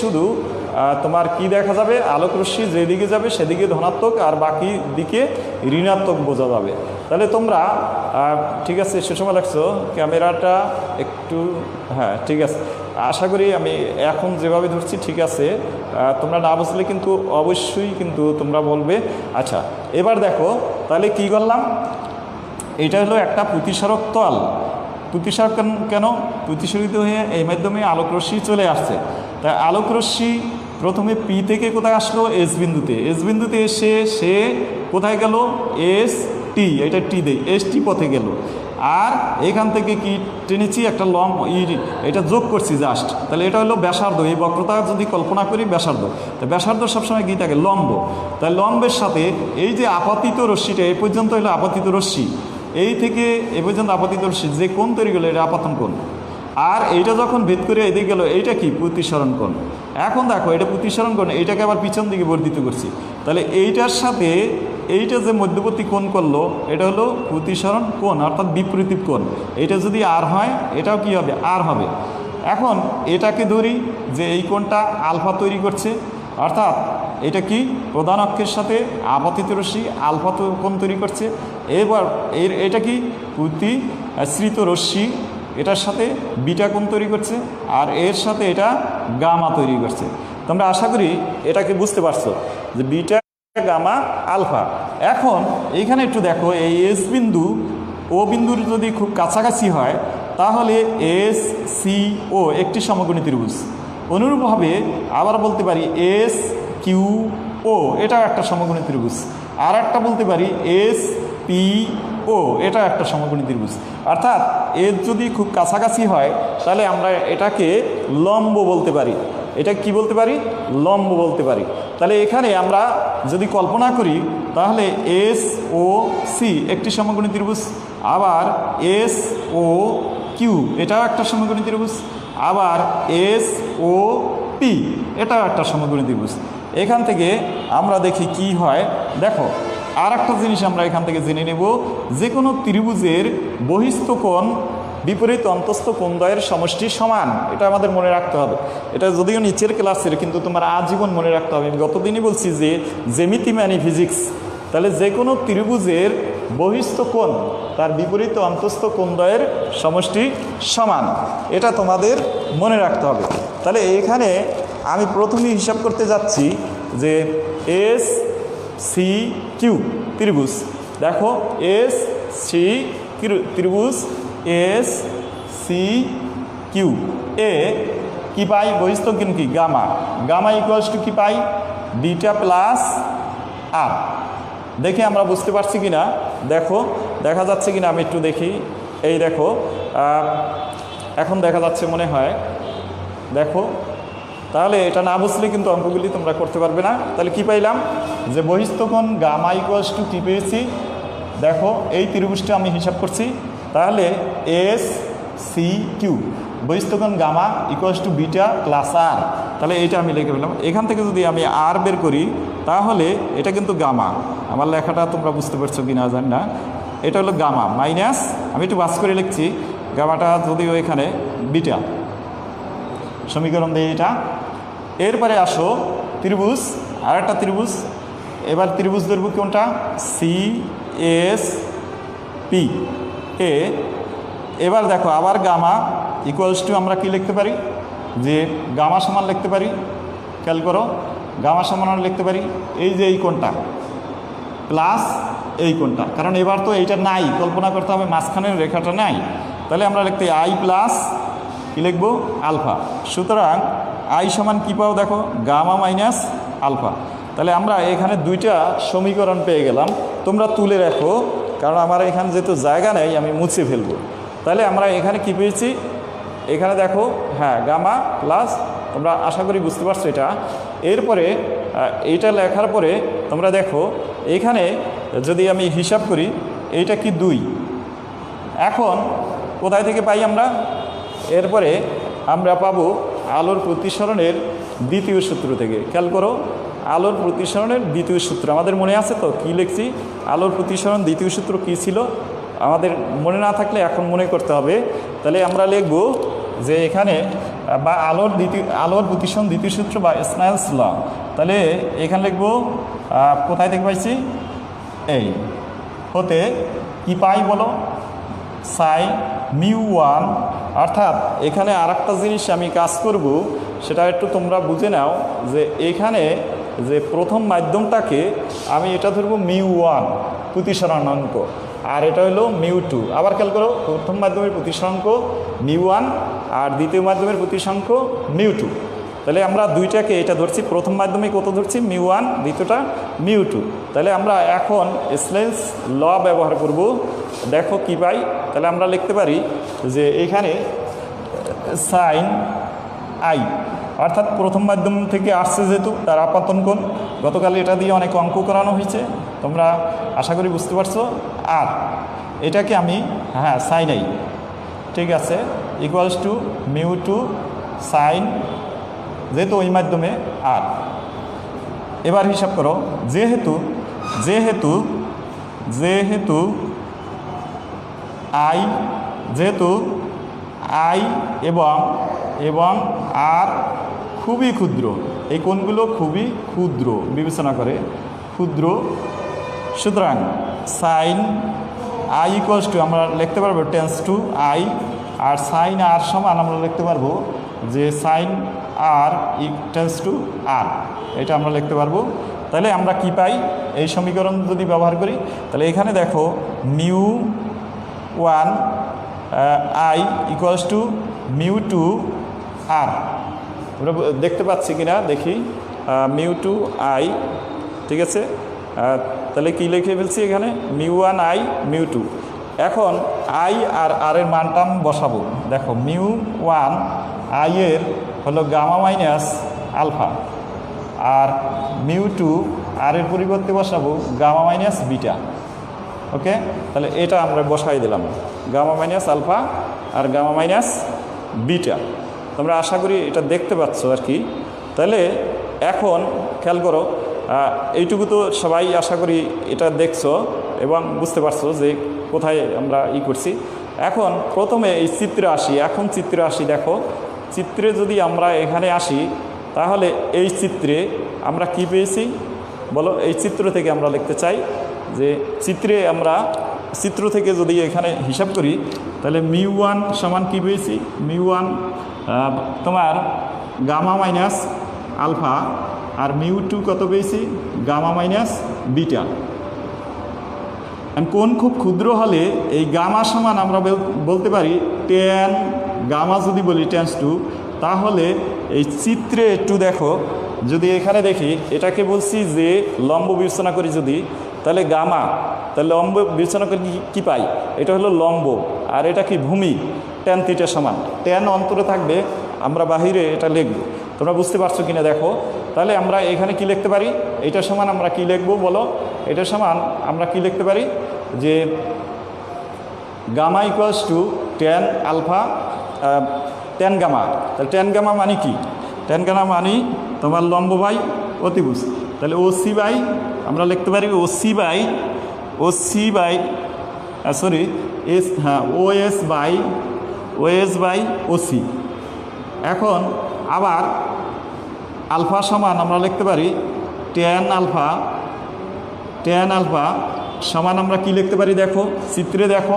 শুধু তোমার কি দেখা যাবে, আলোকরশ্মি যেদিকে যাবে সেদিকে ধনাত্মক, আর বাকি দিকে ঋণাত্মক বোঝা যাবে। তাহলে তোমরা ঠিক আছে, সে সময় লাগছো ক্যামেরাটা একটু, হ্যাঁ ঠিক আছে, আশা করি আমি এখন যেভাবে ধরছি ঠিক আছে। তোমরা না বুঝলে কিন্তু অবশ্যই কিন্তু তোমরা বলবে। আচ্ছা এবার দেখো তাহলে কি করলাম, এটা হলো একটা প্রতিসারক তল। প্রতিসারক কেন, প্রতিসারিত হয়ে এই মাধ্যমে আলোকরশ্মি চলে আসছে। তাই আলোকরশ্মি প্রথমে পি থেকে কোথায় আসলো, এস বিন্দুতে এসে সে কোথায় গেল, এস টি, এটা টি দেই, এস টি পথে গেল। আর এখান থেকে কি টেনেছি, একটা এটা যোগ করছি জাস্ট, তাহলে এটা হলো ব্যাসার্ধ। এই বক্রতা যদি কল্পনা করি ব্যাসার্ধ, তো ব্যাসার্ধ সবসময় কি থাকে, লম্ব। তাই লম্বের সাথে এই যে আপতিত রশ্মিটা, এই পর্যন্ত হলো আপতিত রশ্মি, এই থেকে এ পর্যন্ত আপতিত রশ্মি যে কোণ তৈরি গেলো, এটা আপাতন কোণ। আর এইটা যখন ভেদ করে এদিকে গেল, এইটা কি প্রতিসরণ কোণ। এখন দেখো এটা প্রতিসরণ কোণ, এইটাকে আবার পিছন দিকে বর্ধিত করছি, তাহলে এইটার সাথে এইটা যে মধ্যবর্তী কোণ করলো, এটা হলো প্রতিসরণ কোণ, অর্থাৎ বিপরীত কোণ। এটা যদি আর হয়, এটাও কি হবে, আর হবে। এখন এটাকে ধরি যে এই কোণটা আলফা তৈরি করছে, অর্থাৎ এটা কি প্রধান অক্ষের সাথে আপতিত রশ্মি আলফা কোণ তৈরি করছে। এবার এটা কি প্রতিশ্রিত রশ্মি, এটার সাথে বিটা কোণ তৈরি করছে, আর এর সাথে এটা গামা তৈরি করছে। তোমরা আশা করি এটাকে বুঝতে পারছো যে বিটা গামা আলফা। এখন এইখানে একটু দেখো, এই এস বিন্দু ও বিন্দুর যদি খুব কাছাকাছি হয় তাহলে এস সি ও একটি সমকোণী ত্রিভুজ। অনুরূপভাবে আবার বলতে পারি এস কিউ ও এটাও একটা সমকোণী ত্রিভুজ। আর একটা বলতে পারি এস পি ও এটা একটা সমকোণী ত্রিভুজ। অর্থাৎ এর যদি খুব কাছাকাছি হয় তাহলে আমরা এটাকে লম্ব বলতে পারি। এটা কি বলতে পারি? লম্ব বলতে পারি। তাহলে এখানে আমরা যদি কল্পনা করি তাহলে এস ও সি একটি সমকোণী ত্রিভুজ, আবার এস ও কিউ এটাও একটা সমকোণী ত্রিভুজ, আবার এস ও পি এটাও একটা সমকোণী ত্রিভুজ। এখান থেকে আমরা দেখি কি হয়। দেখো, আর একটা জিনিস আমরা এখান থেকে জেনে নেব, যে কোনো ত্রিভুজের বহিস্থ কোণ বিপরীত অন্তস্থ কোণদ্বয়ের সমষ্টি সমান। এটা আমাদের মনে রাখতে হবে। এটা যদিও নিচের ক্লাসের, কিন্তু তোমার আজীবন মনে রাখতে হবে। আমি গতদিনই বলছি যে জ্যামিতি মানে ফিজিক্স। তাহলে যে কোনো ত্রিভুজের বহিস্থ কোণ তার বিপরীত অন্তস্থ কোণদ্বয়ের সমষ্টি সমান, এটা তোমাদের মনে রাখতে হবে। তাহলে এখানে আমি প্রথমেই হিসাব করতে যাচ্ছি যে এস সি কিউ ত্রিভুজ। দেখো, এস সি ত্রিভুজ এস সি কিউ এ কী পাই? বহিস্থ কোণ কি? গামা। গামা ইকুয়ালস টু কী পাই? Beta plus R. দেখে আমরা বুঝতে পারছি কি না? দেখো, দেখা যাচ্ছে কি না আমি একটু দেখি। এই দেখো, এখন দেখা যাচ্ছে মনে হয়। দেখো, তাহলে এটা না বুঝলে কিন্তু অঙ্কগুলি তোমরা করতে পারবে না। তাহলে কি পাইলাম? যে বহিস্থ কোণ গামা ইকুয়ালস টু কী পেয়েছি? দেখো, এই ত্রিভুজটা আমি হিসাব করছি। তাহলে এস সি কিউ বহিস্থ কোণ gamma equals to beta plus R. তাহলে এইটা আমি লিখে ফেললাম। এখান থেকে যদি আমি আর বের করি তাহলে এটা কিন্তু গামা। আমার লেখাটা তোমরা বুঝতে পারছো কি না জানি না। এটা হলো গামা মাইনাস, আমি একটু বাস করে লিখছি, গামাটা যদিও এখানে বিটা। সমীকরণ দিয়ে এটা। এরপরে আসো ত্রিভুজ, আর একটা ত্রিভুজ। এবার ত্রিভুজ ধরব কোনটা? C S P A. এবার দেখো, আবার গামা ইকুয়ালস টু আমরা কি লিখতে পারি? যে গামা সমান লিখতে পারি, খেয়াল করো, গামা সমান লিখতে পারি এই যে এই কোণটা প্লাস এই কোণটা। কারণ এবার তো এইটা নাই, কল্পনা করতে হবে মাঝখানের রেখাটা নাই। তাহলে আমরা লিখতে আই প্লাস কি লিখবো? আলফা। সুতরাং আই সমান কী পাও? দেখো, গামা মাইনাস আলফা। তাহলে আমরা এখানে দুইটা সমীকরণ পেয়ে গেলাম। তোমরা তুলে রাখো, কারণ আমার এখানে যেহেতু জায়গা নেই আমি মুছে ফেলবো। তাহলে আমরা এখানে কি পেয়েছি? এখানে দেখো, হ্যাঁ, গামা প্লাস, তোমরা আশা করি বুঝতে পারছো এটা। এরপরে এইটা লেখার পরে তোমরা দেখো এখানে যদি আমি হিসাব করি, এইটা কি 2। এখন কোথায় থেকে পাই আমরা? এরপরে আমরা পাবো আলোর প্রতিসরণের দ্বিতীয় সূত্র থেকে। খেয়াল করো, আলোর প্রতিসরণের দ্বিতীয় সূত্র আমাদের মনে আছে তো? কি লিখছি? আলোর প্রতিসরণ দ্বিতীয় সূত্র কী ছিল? আমাদের মনে না থাকলে এখন মনে করতে হবে। তাহলে আমরা লিখব যে এখানে বা আলোর প্রতিসরণ দ্বিতীয় সূত্র বা স্নেলস ল। তাহলে এখানে লিখব কোথায় থেকে পাইছি? এই হতে কি পাই বলো? সাই মিউ 1। অর্থাৎ এখানে আর একটা জিনিস আমি কাজ করব, সেটা একটু তোমরা বুঝে নাও, যে এখানে যে প্রথম মাধ্যমটাকে আমি এটা ধরবো মিউ 1 প্রতিসরণাঙ্ক, আর এটা হলো মিউ 2। আবার খেয়াল করো, প্রথম মাধ্যমের প্রতিসরাঙ্ক মিউ 1 আর দ্বিতীয় মাধ্যমের প্রতিসরাঙ্ক মিউ 2। তাহলে আমরা দুইটাকে এটা ধরছি, প্রথম মাধ্যমে কত ধরছি? মিউ 1, দ্বিতীয়টা মিউ 2। তাহলে আমরা এখন স্নেলস ল ব্যবহার করব। দেখো কি পাই? তাহলে আমরা লিখতে পারি যে এখানে সাইন আই, অর্থাৎ প্রথম মাধ্যম থেকে আসছে যেহেতু তার আপাতন কোণ, গতকাল এটা দিয়ে অনেক অঙ্ক করানো হয়েছে, তোমরা আশা করি বুঝতে পারছো। আর এটাকে আমি সাইন আই, ঠিক আছে, ইকুয়ালস টু মিউ 2 সাইন, যেহেতু ওই মাধ্যমে আর। এবার হিসাব করো, যেহেতু যেহেতু যেহেতু আই যেহেতু আই এবং আর খুবই ক্ষুদ্র, এই কোণগুলো খুবই ক্ষুদ্র বিবেচনা করে, ক্ষুদ্র, সুতরাং সাইন আই ইকুয়ালস টু আমরা লিখতে পারবো টেন্স টু আই, আর সাইন আর সমান আমরা লিখতে পারবো যে sine R tends to R, এটা আমরা লিখতে পারবো। তাহলে আমরা কি পাই এই সমীকরণ যদি ব্যবহার করি, তাহলে এখানে দেখো mu one I equals to mu two R, আমরা দেখতে পাচ্ছি কিনা দেখি, মিউ টু আই, ঠিক আছে। তাহলে কি লিখে ফেলছি এখানে, mu one I mu two. এখন আই আর আর এর মানটা আমি বসাবো। দেখো মিউ ওয়ান আই এর হলো গামা মাইনাস আলফা, আর মিউ টু আর এর পরিবর্তে বসাবো গামা মাইনাস বিটা। ওকে, তাহলে এটা আমরা বসাই দিলাম, গামা মাইনাস আলফা আর গামা মাইনাস বিটা। তোমরা আশা করি এটা দেখতে পাচ্ছ আর কি। তাহলে এখন খেয়াল করো, এইটুকু তো সবাই আশা করি এটা দেখছো এবং বুঝতে পারছো যে কোথায় আমরা করছি। এখন প্রথমে এই চিত্রে আসি। এখন চিত্রে আসি, দেখো চিত্রে যদি আমরা এখানে আসি, তাহলে এই চিত্রে আমরা কি পেয়েছি বলো। এই চিত্র থেকে আমরা লিখতে চাই যে চিত্র থেকে যদি এখানে হিসাব করি, তাহলে মিউ ওয়ান সমান কী পেয়েছি, মিউ ওয়ান তোমার গামা মাইনাস আলফা, আর মিউ টু কত পেয়েছি, গামা মাইনাস বিটা। কোণ খুব ক্ষুদ্র হলে এই গামা সমান আমরা বলতে পারি টেন গামা, যদি বলি টেন্স টু, তাহলে এই চিত্রে একটু দেখো, যদি এখানে দেখি এটাকে বলছি যে লম্ব বিবেচনা করি যদি, তাহলে গামা, তাহলে লম্ব বিবেচনা করি কী পাই, এটা হলো লম্ব, আর এটা কি ভূমি, টেন থিটা সমান, টেন অন্তরে থাকবে, আমরা বাহিরে এটা লিখব। তোমরা বুঝতে পারছো কিনা দেখো। তাহলে আমরা এখানে কি লিখতে পারি, এটা সমান আমরা কি লিখবো বলো, এটা সমান আমরা কি লিখতে পারি যে gamma equals to tan alpha tan gamma. তাহলে টেন গামা মানে কি, টেন গামা মানে তোমার লম্ব বাই অতিভুজ। তাহলে ওসি বাই আমরা লিখতে পারি ওসি বাই সরি এস, হ্যাঁ ওএস বাই ওসি। এখন আবার আলফা সমান আমরা লিখতে পারি টেন আলফা সমান আমরা কি লিখতে পারি, দেখো চিত্রে দেখো,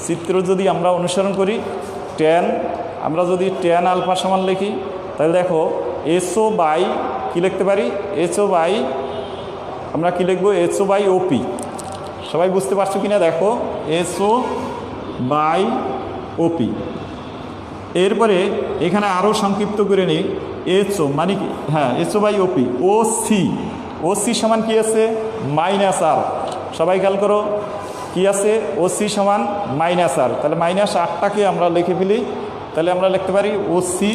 চিত্র যদি আমরা অনুসরণ করি, আমরা যদি টেন আলফা সমান লিখি, তাহলে দেখো এসও বাই কী লিখতে পারি, এসও বাই আমরা কি লিখবো, এসও বাই ওপি। সবাই বুঝতে পারছো কিনা দেখো, এসও বাই ওপি। এরপরে এখানে আরও সংক্ষিপ্ত করে নিই, এসও মানে কি, হ্যাঁ এসও বাই ওপি। ওসি সমান কি আছে, মাইনাস আর। সবাই খেয়াল করো কি আছে, ওসি সমান মাইনাস আর। তাহলে মাইনাস আরটাকে আমরা লিখে ফেলি, তাহলে আমরা লিখতে পারি OC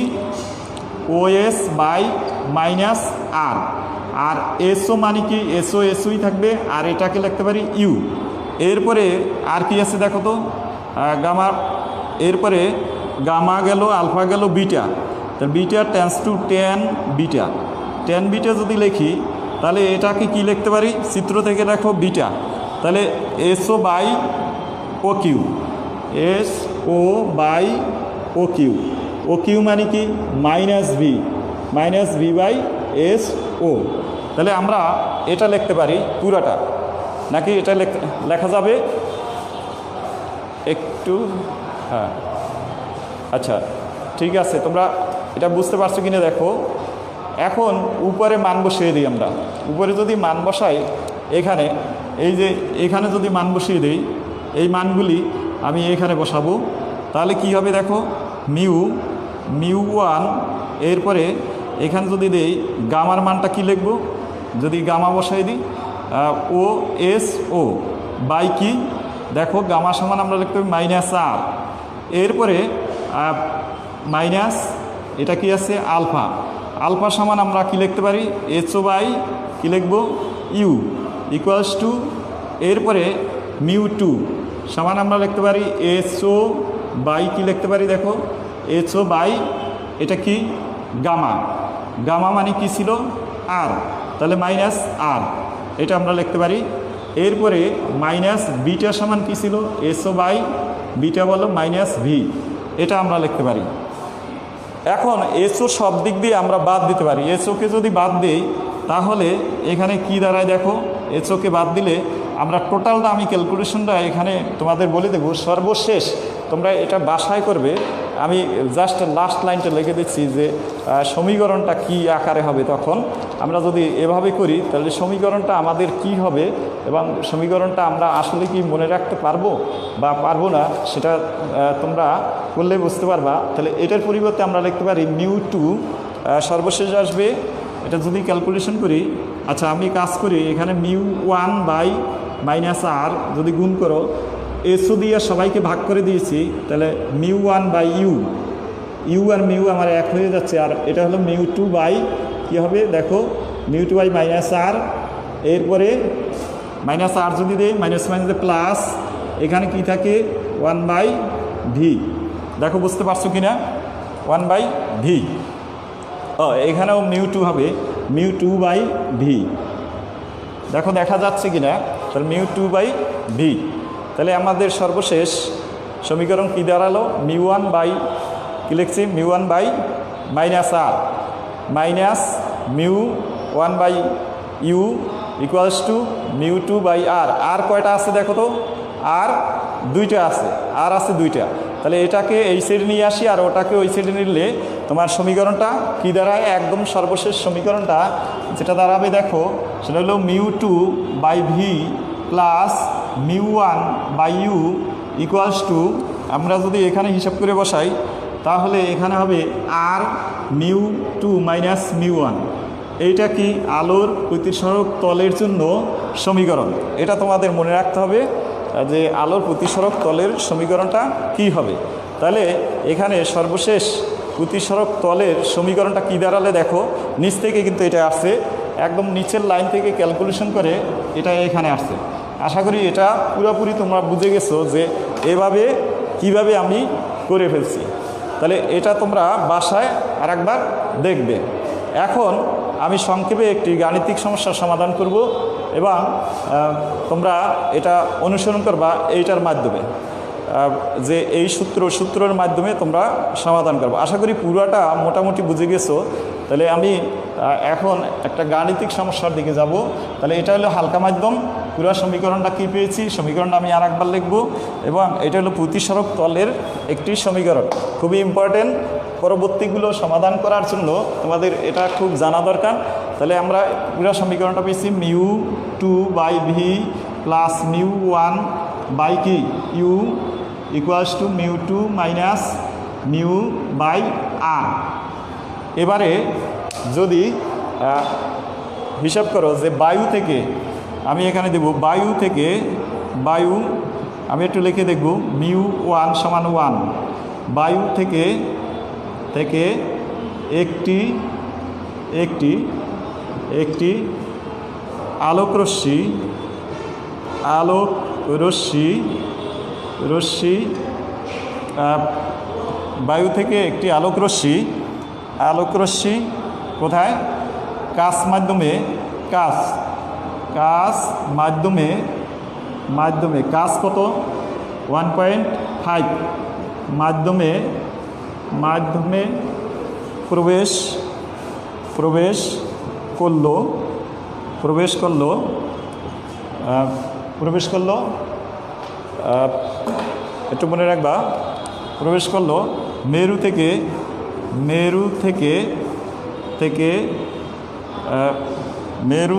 OS by minus R. আর এসও মানে কি, এসওই থাকবে, আর এটাকে লিখতে পারি ইউ। এরপরে আর কি আছে দেখো তো, গামা, এরপরে গামা গেল, আলফা গেল, বিটা। তাহলে beta tends to ten beta যদি লিখি, তাহলে এটাকে কি লিখতে পারি, চিত্র থেকে দেখো বিটা, তাহলে SO by O Q, SO by O Q মানে কি minus V by S O. তাহলে আমরা এটা লিখতে পারি পুরাটা, নাকি এটা লেখা যাবে একটু, হ্যাঁ আচ্ছা ঠিক আছে। তোমরা এটা বুঝতে পারছো কিনা দেখো। এখন উপরে মান বসিয়ে দিই আমরা। উপরে যদি মান বসাই, এখানে এই যে এখানে যদি মান বসিয়ে দিই, এই মানগুলি আমি এখানে বসাবো, তাহলে কি হবে দেখো, মিউ ওয়ান, এরপরে এখানে যদি দেই গামার মানটা কি লিখব, যদি গামা বসাই দিই ও এস ও বাই কি, দেখো গামা সমান আমরা লিখতে হবে মাইনাস আর। এরপরে মাইনাস এটা কি আছে আলফা সমান আমরা কি লিখতে পারি, এসও বাই কি লিখব ইউ ইকুয়ালস টু, এরপরে মিউ টু সমান আমরা লিখতে পারি এসও বাই কি লিখতে পারি, দেখো এসও বাই এটা কি গামা মানে কি ছিল আর, তাহলে মাইনাস আর, এটা আমরা লিখতে পারি। এরপরে মাইনাস বিটা সমান কি ছিল, এসও বাই বিটা বলো মাইনাস ভি, এটা আমরা লিখতে পারি। এখন এসও সব দিক দিয়ে আমরা বাদ দিতে পারি। এসওকে যদি বাদ দিই, তাহলে এখানে কি দাঁড়ায় দেখো, এসওকে বাদ দিলে আমরা টোটালটা, আমি ক্যালকুলেশনটা এখানে তোমাদের বলে দেবো। সর্বশেষ তোমরা এটা বাসায় করবে। আমি জাস্ট লাস্ট লাইনটা লিখে দিচ্ছি যে সমীকরণটা কি আকারে হবে। তখন আমরা যদি এভাবে করি তাহলে সমীকরণটা আমাদের কি হবে এবং সমীকরণটা আমরা আসলে কি মনে রাখতে পারবো বা পারবো না সেটা তোমরা করলে বুঝতে পারবা। তাহলে এটার পরিবর্তে আমরা লিখতে পারি μ2 সর্বশেষ আসবে। এটা যদি ক্যালকুলেশন করি, আচ্ছা আমি কাজ করি, এখানে μ1/-r যদি গুণ করো, এসও দিয়ে সবাইকে ভাগ করে দিয়েছি, তাহলে μ1/u, ইউ আর মিউ আমার এক হয়ে যাচ্ছে। আর এটা হলো μ2 বাই কী হবে দেখো, μ2/-r, এরপরে -r যদি দেয় মাইনাস মাইনাসে প্লাস, এখানে কি থাকে 1/v। দেখো বুঝতে পারছো কি না, 1/v। এখানেও μ2 হবে μ2/v। দেখো দেখা যাচ্ছে কি না, তাহলে μ2/v। তাহলে আমাদের সর্বশেষ সমীকরণ কী দাঁড়ালো, কি লিখছি, μ1/-r minus μ1/u equals to μ2/r। আর কয়টা আছে দেখো তো, আর দুইটা আছে, আর আছে দুইটা। তাহলে এটাকে এই সাইডে নিয়ে আসি আর ওটাকে ওই সাইডে নিলে তোমার সমীকরণটা কী দাঁড়ায়, একদম সর্বশেষ সমীকরণটা যেটা দাঁড়াবে দেখো, সেটা হলো μ2/v plus μ1/u equals to, আমরা যদি এখানে হিসাব করে বসাই তাহলে এখানে হবে আর μ2 মাইনাস μ1। এইটা কি আলোর প্রতিসরক তলের জন্য সমীকরণ। এটা তোমাদের মনে রাখতে হবে যে আলোর প্রতিসরক তলের সমীকরণটা কি হবে। তাহলে এখানে সর্বশেষ প্রতিসরক তলের সমীকরণটা কী দাঁড়ালে দেখো, নিচ থেকে কিন্তু এটা আসছে, একদম নিচের লাইন থেকে ক্যালকুলেশন করে এটা এখানে আসছে। আশা করি এটা পুরোপুরি তোমরা বুঝে গেছো যে এভাবে কিভাবে আমি করে ফেলছি। তাহলে এটা তোমরা বাসায় আরেকবার দেখবে। এখন আমি সংক্ষেপে একটি গাণিতিক সমস্যার সমাধান করব এবং তোমরা এটা অনুসরণ করবা এইটার মাধ্যমে, যে এই সূত্রের মাধ্যমে তোমরা সমাধান করবো। আশা করি পুরোটা মোটামুটি বুঝে গেছো। তাহলে আমি এখন একটা গাণিতিক সমস্যার দিকে যাব। তাহলে এটা হলো হালকা মাধ্যম, পুরো সমীকরণটা কী পেয়েছি, সমীকরণটা আমি আরেকবার লিখব এবং এটা হলো প্রতিসরক তলের একটি সমীকরণ, খুবই ইম্পর্টেন্ট। পরবর্তীগুলো সমাধান করার জন্য তোমাদের এটা খুব জানা দরকার। তাহলে আমরা পুরো সমীকরণটা পেয়েছি μ2/v plus μ1/u equals to μ2 minus μ/r। এবারে যদি হিসাব করো যে বায়ু থেকে, আমি এখানে দেব বায়ু থেকে, বায়ু আমি একটু লিখে দেখব μ1 সমান 1, বায়ু থেকে একটি আলোকরশ্মি বায়ু থেকে একটি আলোকরশ্মি কোথায়, কাচ মাধ্যমে কাচ কত 1.5 মাধ্যমে প্রবেশ করলো একটু মনে রাখবা, প্রবেশ করলো মেরু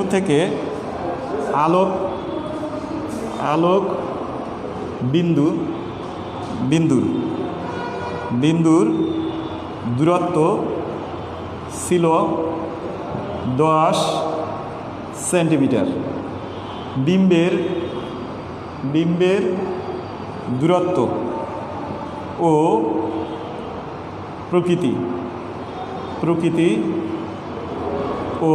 থেকে আলোক বিন্দুর দূরত্ব ছিল 10 সেন্টিমিটার। বিম্বের দূরত্ব ও প্রকৃতি ও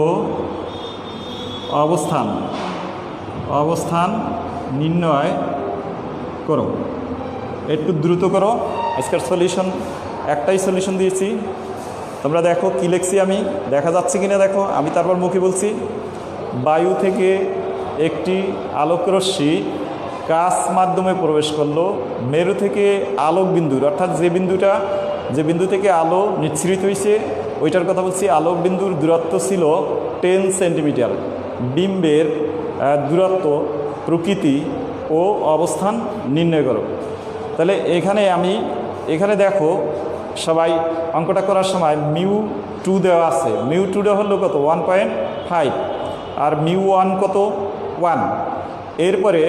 অবস্থান নির্ণয় করো। একটু দ্রুত করো, আজকের সলিউশন একটাই সলিউশন দিয়েছি। তোমরা দেখো কী লিখছি, আমি দেখা যাচ্ছে কিনা দেখো, আমি তারপর মুখে বলছি। বায়ু থেকে একটি আলোকরশ্মি কাচ মাধ্যমে প্রবেশ করলো মেরু থেকে আলোক বিন্দুর, অর্থাৎ যে বিন্দু থেকে আলো নিঃসৃত হয়েছে ওইটার কথা বলছি। আলোক বিন্দুর দূরত্ব ছিল 10 সেন্টিমিটার। বিম্বের দূরত্ব, প্রকৃতি ও অবস্থান নির্ণয় করো। তাহলে এখানে দেখো সবাই অঙ্কটা করার সময় μ2 দেওয়া আছে। μ2 হলো কত 1.5 আর μ1 কত 1। এরপরে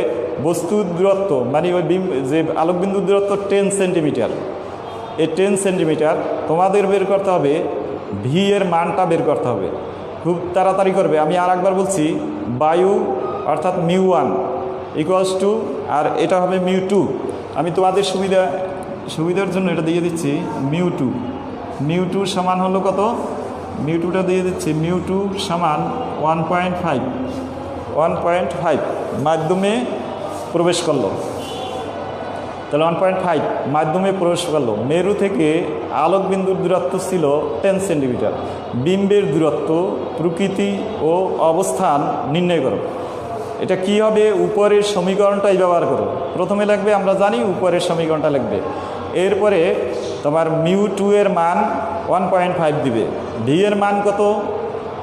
বস্তুর দূরত্ব মানে ওই যে আলোকবিন্দুর দূরত্ব 10 সেন্টিমিটার। এই 10 সেন্টিমিটার তোমাদের বের করতে হবে, ভি এর মানটা বের করতে হবে, খুব তাড়াতাড়ি করবে। আমি আর একবার বলছি, বায়ু অর্থাৎ μ1 ইকুয়ালস টু, আর এটা হবে μ2। আমি তোমাদের সুবিধার জন্য এটা দিয়ে দিচ্ছি μ2 সমান হলো কত, μ2টা দিয়ে দিচ্ছি, μ2 সমান 1.5 মাধ্যমে প্রবেশ করলো। তাহলে 1.5 মাধ্যমে প্রবেশ করলো। মেরু থেকে আলোকবিন্দুর দূরত্ব ছিল 10 সেন্টিমিটার। বিম্বের দূরত্ব, প্রকৃতি ও অবস্থান নির্ণয় করো। এটা কি হবে, উপরের সমীকরণটাই ব্যবহার করো। প্রথমে লাগবে, আমরা জানি উপরের সমীকরণটা লাগবে। এরপরে তোমার μ2 এর মান 1.5 দিবে। ভি এর মান কত,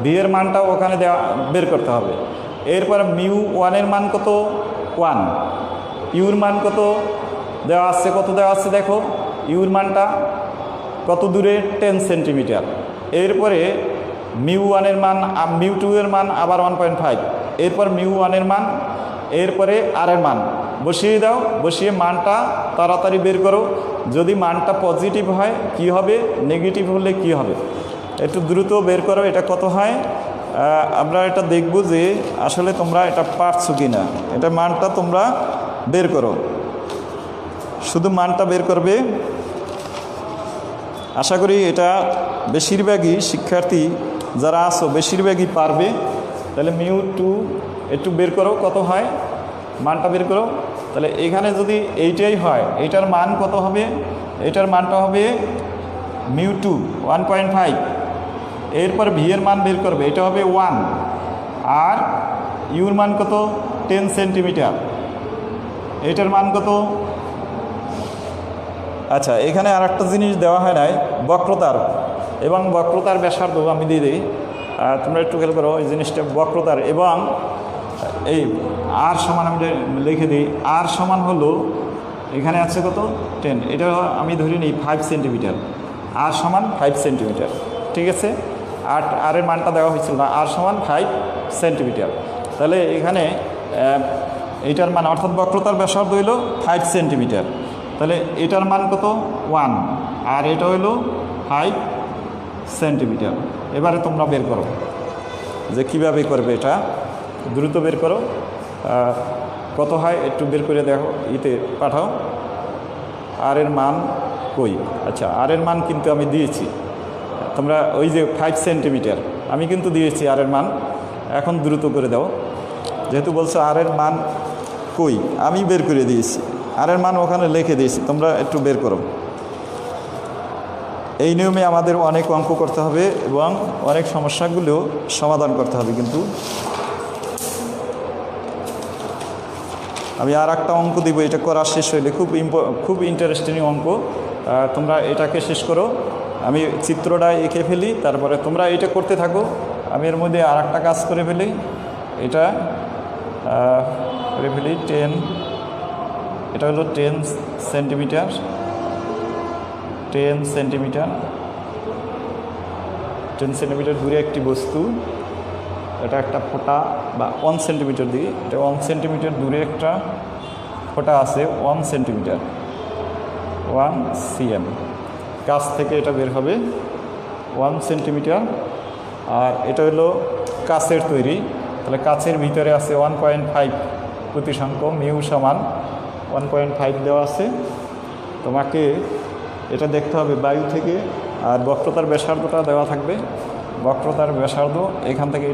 ভি এর মানটাও ওখানে বের করতে হবে। এরপর μ1 এর মান কত 1, ইউর মান কত দেওয়া আছে, কত দেওয়া আছে দেখো, ইউর মানটা কত দূরে 10 সেন্টিমিটার। এরপরে μ1 এর মান, μ2 এর মান আবার 1.5, এরপর μ1 এর মান, এরপরে আর এর মান বসিয়ে দাও। বসিয়ে মানটা তাড়াতাড়ি বের করো। যদি মানটা পজিটিভ হয় কি হবে, নেগেটিভ হলে কি হবে, একটু দ্রুত বের করো। এটা কত হয় আমরা এটা দেখব যে আসলে তোমরা এটা পারছো কি না। এটা মানটা তোমরা বের করো, শুধু মানটা বের করবে। আশা করি এটা বেশিরভাগই শিক্ষার্থী যারা আছো বেশিরভাগই পারবে। তাহলে μ2 একটু বের করো, কত হয় মানটা বের করো। তাহলে এখানে যদি এইটাই হয়, এইটার মান কত হবে, এইটার মানটা হবে μ2 1.5। এরপর ভি এর মান বের করবে, এটা হবে 1, আর ইউর মান কত 10 সেন্টিমিটার, এটার মান কত। আচ্ছা, এখানে আর একটা জিনিস দেওয়া হয় নাই, বক্রতার এবং বক্রতার ব্যাসার্ধ আমি দিয়ে দিই, তোমরা একটু খেয়াল করো এই জিনিসটা। বক্রতার এবং এই আর সমান আমি লিখে দিই, আর সমান হলো এখানে আছে কত 10, এটা আমি ধরে নিই 5 সেন্টিমিটার, আর সমান 5 সেন্টিমিটার, ঠিক আছে। আর এর মানটা দেওয়া হয়েছিল না, আর সমান 5 সেন্টিমিটার। তাহলে এখানে এইটার মান অর্থাৎ বক্রতার ব্যাসার্ধ হইল 5 সেন্টিমিটার। তাহলে এটার মান কত 1, আর এটা হইল 5 সেন্টিমিটার। এবারে তোমরা বের করো যে কীভাবে করবে, এটা দ্রুত বের করো। কত হয় একটু বের করে দেখো, ইতে পাঠাও। আর এর মান কই, আচ্ছা আর এর মান কিন্তু আমি দিয়েছি, তোমরা ওই যে 5 সেন্টিমিটার আমি কিন্তু দিয়েছি আর এর মান। এখন দ্রুত করে দাও, যেহেতু বলছো আর এর মান কই, আমি বের করে দিয়েছি, আর এর মান ওখানে লিখে দিয়েছি, তোমরা একটু বের করো। এই নিয়মে আমাদের অনেক অঙ্ক করতে হবে এবং অনেক সমস্যাগুলো সমাধান করতে হবে। কিন্তু আমি আর একটা অঙ্ক দিব, এটা করা শেষ হইলে খুব ইন্টারেস্টিং অঙ্ক, তোমরা এটাকে শেষ করো। আমি চিত্রটা এঁকে ফেলি, তারপরে তোমরা এটা করতে থাকো। আমি এর মধ্যে আর একটা কাজ করে ফেলি, এটা করে ফেলি 10, এটা হলো 10 সেন্টিমিটার, 10 সেন্টিমিটার দূরে একটি বস্তু, এটা একটা ফোঁটা বা 1 সেন্টিমিটার দিই, এটা 1 সেন্টিমিটার দূরে একটা ফোঁটা আছে 1 সেন্টিমিটার, 1 cm। কাছ থেকে এটা বের হবে 1 সেন্টিমিটার। আর এটা হলো কাচের তৈরি, তাহলে কাচের ভিতরে আছে 1.5 প্রতিসংখ্য, মিউ সমান 1.5 দেওয়া আছে। তোমাকে এটা দেখতে হবে বায়ু থেকে, আর বক্রতার ব্যাসার্ধটা দেওয়া থাকবে। বক্রতার ব্যাসার্ধ এখান থেকে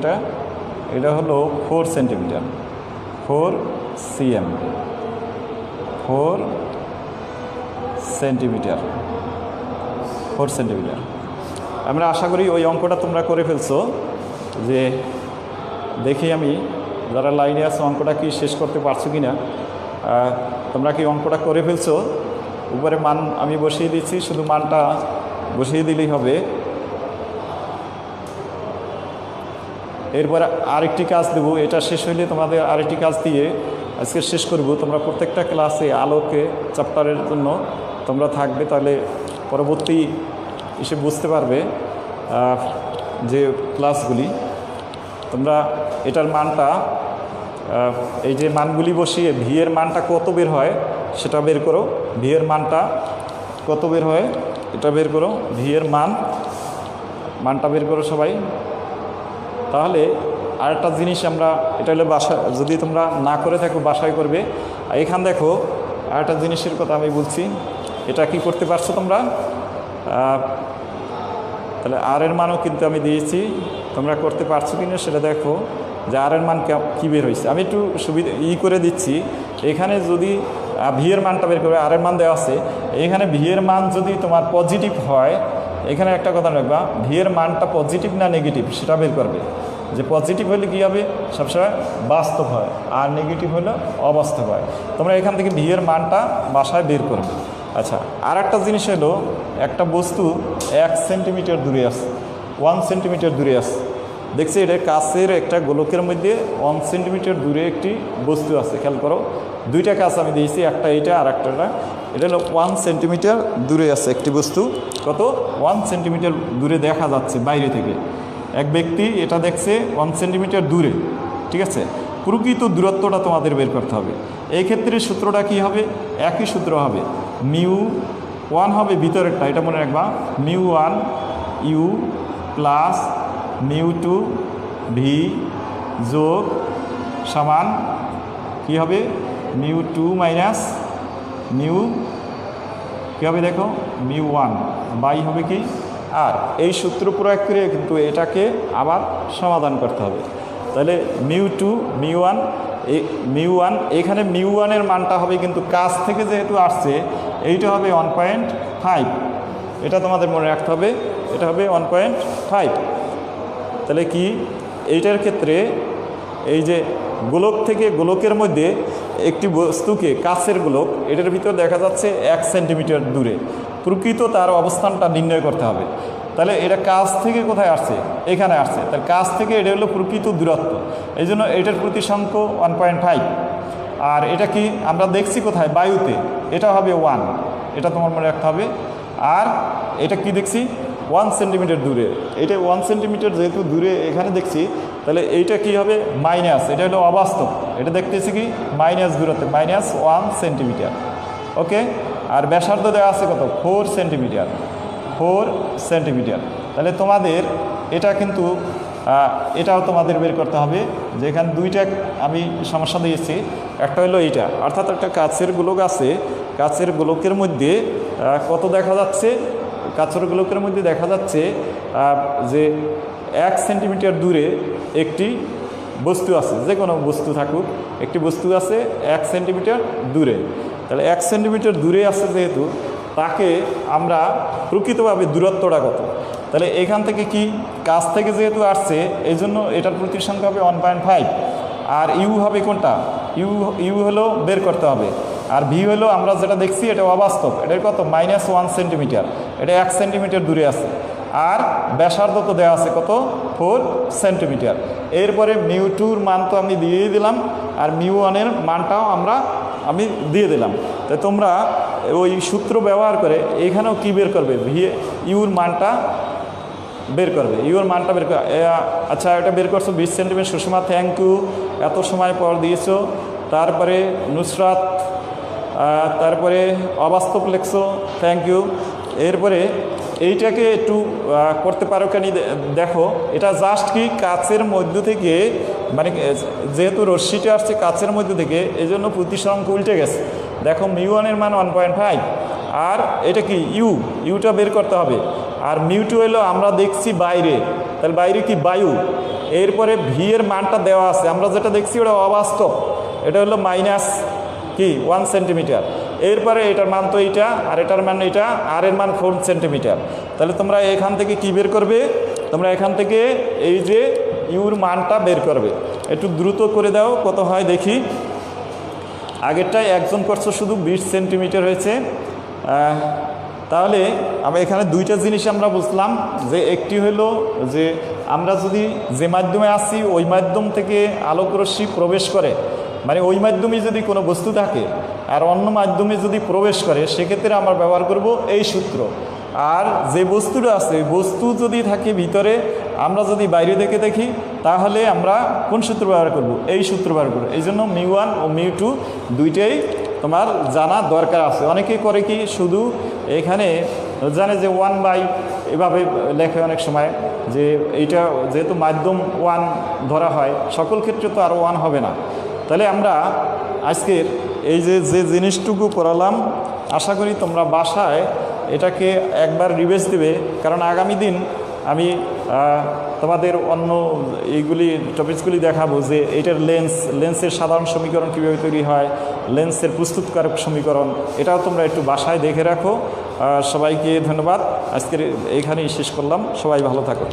এটা হলো 4 সেন্টিমিটার, 4 cm, 4 সেন্টিমিটার। আমরা আশা করি ওই অঙ্কটা তোমরা করে ফেলছো। যে দেখি আমি যারা লাইনে আছো অঙ্কটা কি শেষ করতে পারছো কি না, তোমরা কি অঙ্কটা করে ফেলছো। উপরে মান আমি বসিয়ে দিচ্ছি, শুধু মানটা বসিয়ে দিলেই হবে। এরপরে আরেকটি কাজ দেবো, এটা শেষ হইলে তোমাদের আরেকটি কাজ দিয়ে আজকে শেষ করব। তোমরা প্রত্যেকটা ক্লাসে আলোকে চ্যাপ্টারের জন্য তোমরা থাকবে, তাহলে পরবর্তী এসে বুঝতে পারবে যে ক্লাসগুলি তোমরা এটার মানটা এই যে মানগুলি বসিয়ে ভি এর মানটা কত বের হয় সেটা বের করো। ভি এর মানটা কত বের হয় এটা বের করো, ভি এর মানটা বের করো সবাই। তাহলে আরেকটা জিনিস আমরা, এটা হলো বাসা, যদি তোমরা না করে থাকো বাসায় করবে। এখান দেখো আরেকটা জিনিসের কথা আমি বলছি, এটা কি করতে পারছো তোমরা? তাহলে আর এর মানও কিন্তু আমি দিয়েছি, তোমরা করতে পারছো কিনা সেটা দেখো যে আর এর মান কী বের হয়েছে। আমি একটু সুবিধা করে দিচ্ছি। এখানে যদি ভি এর মানটা বের করবে, আর এর মান দেওয়া আছে, এখানে ভি এর মান যদি তোমার পজিটিভ হয়, এখানে একটা কথা রাখবা, ভি এর মানটা পজিটিভ না নেগেটিভ সেটা বের করবে। যে পজিটিভ হলে কী হবে, সবসময় বাস্তব হয়, আর নেগেটিভ হলে অবাস্তব হয়। তোমরা এখান থেকে ভি এর মানটা বাসায় বের করবে। আচ্ছা, আর একটা জিনিস হলো, একটা বস্তু 1 সেন্টিমিটার দূরে আছে, 1 সেন্টিমিটার দূরে আছে। দেখছি এটা কাছের একটা গোলকের মধ্যে 1 সেন্টিমিটার দূরে একটি বস্তু আছে। খেয়াল করো, দুইটা কাজ আমি দিয়েছি, একটা এইটা আর একটা এটা হলো 1 সেন্টিমিটার দূরে আছে একটি বস্তু। কত? 1 সেন্টিমিটার দূরে দেখা যাচ্ছে বাইরে থেকে। এক ব্যক্তি এটা দেখছে 1 সেন্টিমিটার দূরে, ঠিক আছে? প্রকৃত দূরত্বটা তোমাদের বের করতে হবে। এই ক্ষেত্রে সূত্রটা কি হবে? একই সূত্র হবে, μ1 হবে ভিতরেরটা, এটা মনে রাখবা, μ1 ইউ প্লাস μ2 ভি যোগ সমান কী হবে, μ2 মাইনাস মিউ কী হবে দেখো, μ1 বাই হবে কি আর। এই সূত্র প্রয়োগ করে কিন্তু এটাকে আবার সমাধান করতে হবে। তাহলে μ2 μ1 এখানে μ1-এর মানটা হবে কিন্তু কাছ থেকে যেহেতু আসছে এইটা হবে 1.5, এটা তোমাদের মনে রাখতে হবে, এটা হবে 1.5। তাহলে কি এইটার ক্ষেত্রে এই যে গোলক থেকে গোলকের মধ্যে একটি বস্তুকে, কাছের গোলক, এটার ভিতর দেখা যাচ্ছে 1 সেন্টিমিটার দূরে, প্রকৃত তার অবস্থানটা নির্ণয় করতে হবে। তাহলে এটা কাছ থেকে কোথায় আসছে? এখানে আসছে। তাহলে কাছ থেকে এটা হলো প্রকৃত দূরত্ব, এই জন্য এটার প্রতিসংখ্য 1.5। আর এটা কি আমরা দেখছি কোথায়? বায়ুতে, এটা হবে 1, এটা তোমার মনে রাখতে হবে। আর এটা কি দেখছি? 1 সেন্টিমিটার দূরে, এটা 1 সেন্টিমিটার যেহেতু দূরে এখানে দেখছি, তাহলে এইটা কি হবে? মাইনাস, এটা হলো অবাস্তব, এটা দেখতেছি কি মাইনাস দূরত্বে, -1 সেন্টিমিটার। ওকে, আর ব্যাসার্ধ দেওয়া আছে কত? 4 সেন্টিমিটার, 4 সেন্টিমিটার। তাহলে তোমাদের এটা কিন্তু এটাও তোমাদের বের করতে হবে, যে এখানে দুইটা আমি সমস্যা দিয়েছি। একটা হলো এইটা, অর্থাৎ একটা কাছের গোলক আছে, কাছের গোলকের মধ্যে কত দেখা যাচ্ছে? কাছের গোলকের মধ্যে দেখা যাচ্ছে যে 1 সেন্টিমিটার দূরে একটি বস্তু আছে, যে কোনো বস্তু থাকুক, একটি বস্তু আছে 1 সেন্টিমিটার দূরে। তাহলে 1 সেন্টিমিটার দূরে আছে যেহেতু, তাকে আমরা প্রকৃতভাবে দূরত্বটা কত? তাহলে এখান থেকে কি কাছ থেকে যেহেতু আসছে, এই জন্য এটার প্রতিসংখ্যা হবে 1.5। আর ইউ হবে কোনটা? ইউ হলো বের করতে হবে। আর ভি হলো আমরা যেটা দেখছি এটা অবাস্তব, এটার কত? -1 সেন্টিমিটার, এটা 1 সেন্টিমিটার দূরে আছে। আর ব্যাসার্ধ তো দেওয়া আছে কত? 4 সেন্টিমিটার। এরপরে μ2-র মান তো আমি দিয়েই দিলাম, আর μ1-এর মানটাও আমি দিয়ে দিলাম। তো তোমরা ওই সূত্র ব্যবহার করে এখানেও কি বের করবে? ইউর মানটা বের করবে, ইউর মানটা বের করবে। আচ্ছা, এটা বের করছো 20 সেন্টিমিটার। সুষমা, থ্যাংক ইউ, এত সময় পর দিয়েছো। তারপরে নুসরাত, তারপরে অবাস্তব লেখছো, থ্যাংক ইউ। এরপরে এইটাকে একটু করতে পারো কেন দেখো, এটা জাস্ট কি কাচের মধ্য থেকে, মানে যেহেতু রশ্মিটা আসছে কাচের মধ্য থেকে, এই জন্য প্রতিসংখ্য উল্টে গেছে। দেখো μ1-এর মান 1.5, আর এটা কি ইউটা বের করতে হবে। আর μ2 হলো আমরা দেখছি বাইরে, তাহলে বাইরে কি? বায়ু। এরপরে ভি-এর মানটা দেওয়া আছে, আমরা যেটা দেখছি ওটা অবাস্তব, এটা হলো -1 সেন্টিমিটার। এরপরে এটার মান তো এইটা, আর এটার মান এইটা, আর এর মান 4 সেন্টিমিটার। তাহলে তোমরা এখান থেকে কি বের করবে? তোমরা এখান থেকে এই যে ইউর মানটা বের করবে। একটু দ্রুত করে দাও, কত হয় দেখি। আগেরটায় একজন করছো শুধু 20 সেন্টিমিটার হয়েছে। তাহলে আমরা এখানে দুইটা জিনিস আমরা বুঝলাম, যে একটি হলো যে আমরা যদি যে মাধ্যমে আসি ওই মাধ্যম থেকে আলোকরশ্মি প্রবেশ করে, মানে ওই মাধ্যমে যদি কোনো বস্তু থাকে আর অন্য মাধ্যমে যদি প্রবেশ করে সেক্ষেত্রে আমরা ব্যবহার করব এই সূত্র। আর যে বস্তুটা আছে ওই বস্তু যদি থাকে ভিতরে, আমরা যদি বাইরে থেকে দেখি তাহলে আমরা কোন সূত্র ব্যবহার করব? এই সূত্র ব্যবহার করব। এই জন্য μ1 ও μ2 দুইটাই তোমার জানা দরকার আছে। অনেকে করে কি শুধু এখানে জানে যে 1/, এভাবে লেখে অনেক সময়, যে এইটা যেহেতু মাধ্যম 1 ধরা হয়, সকল ক্ষেত্রে তো আর 1 হবে না। তাহলে আমরা আজকের এই যে জিনিসটুকু পড়ালাম, আশা করি তোমরা বাসায় এটাকে একবার রিভাইজ দেবে, কারণ আগামী দিন আমি তোমাদের অন্য এইগুলি টপিকসগুলি দেখাবো যে এটার লেন্সের সাধারণ সমীকরণ কীভাবে তৈরি হয়, লেন্সের প্রস্তুতকারক সমীকরণ, এটাও তোমরা একটু বাসায় দেখে রাখো। সবাইকে ধন্যবাদ। আজকের এইখানেই শেষ করলাম। সবাই ভালো থাকো।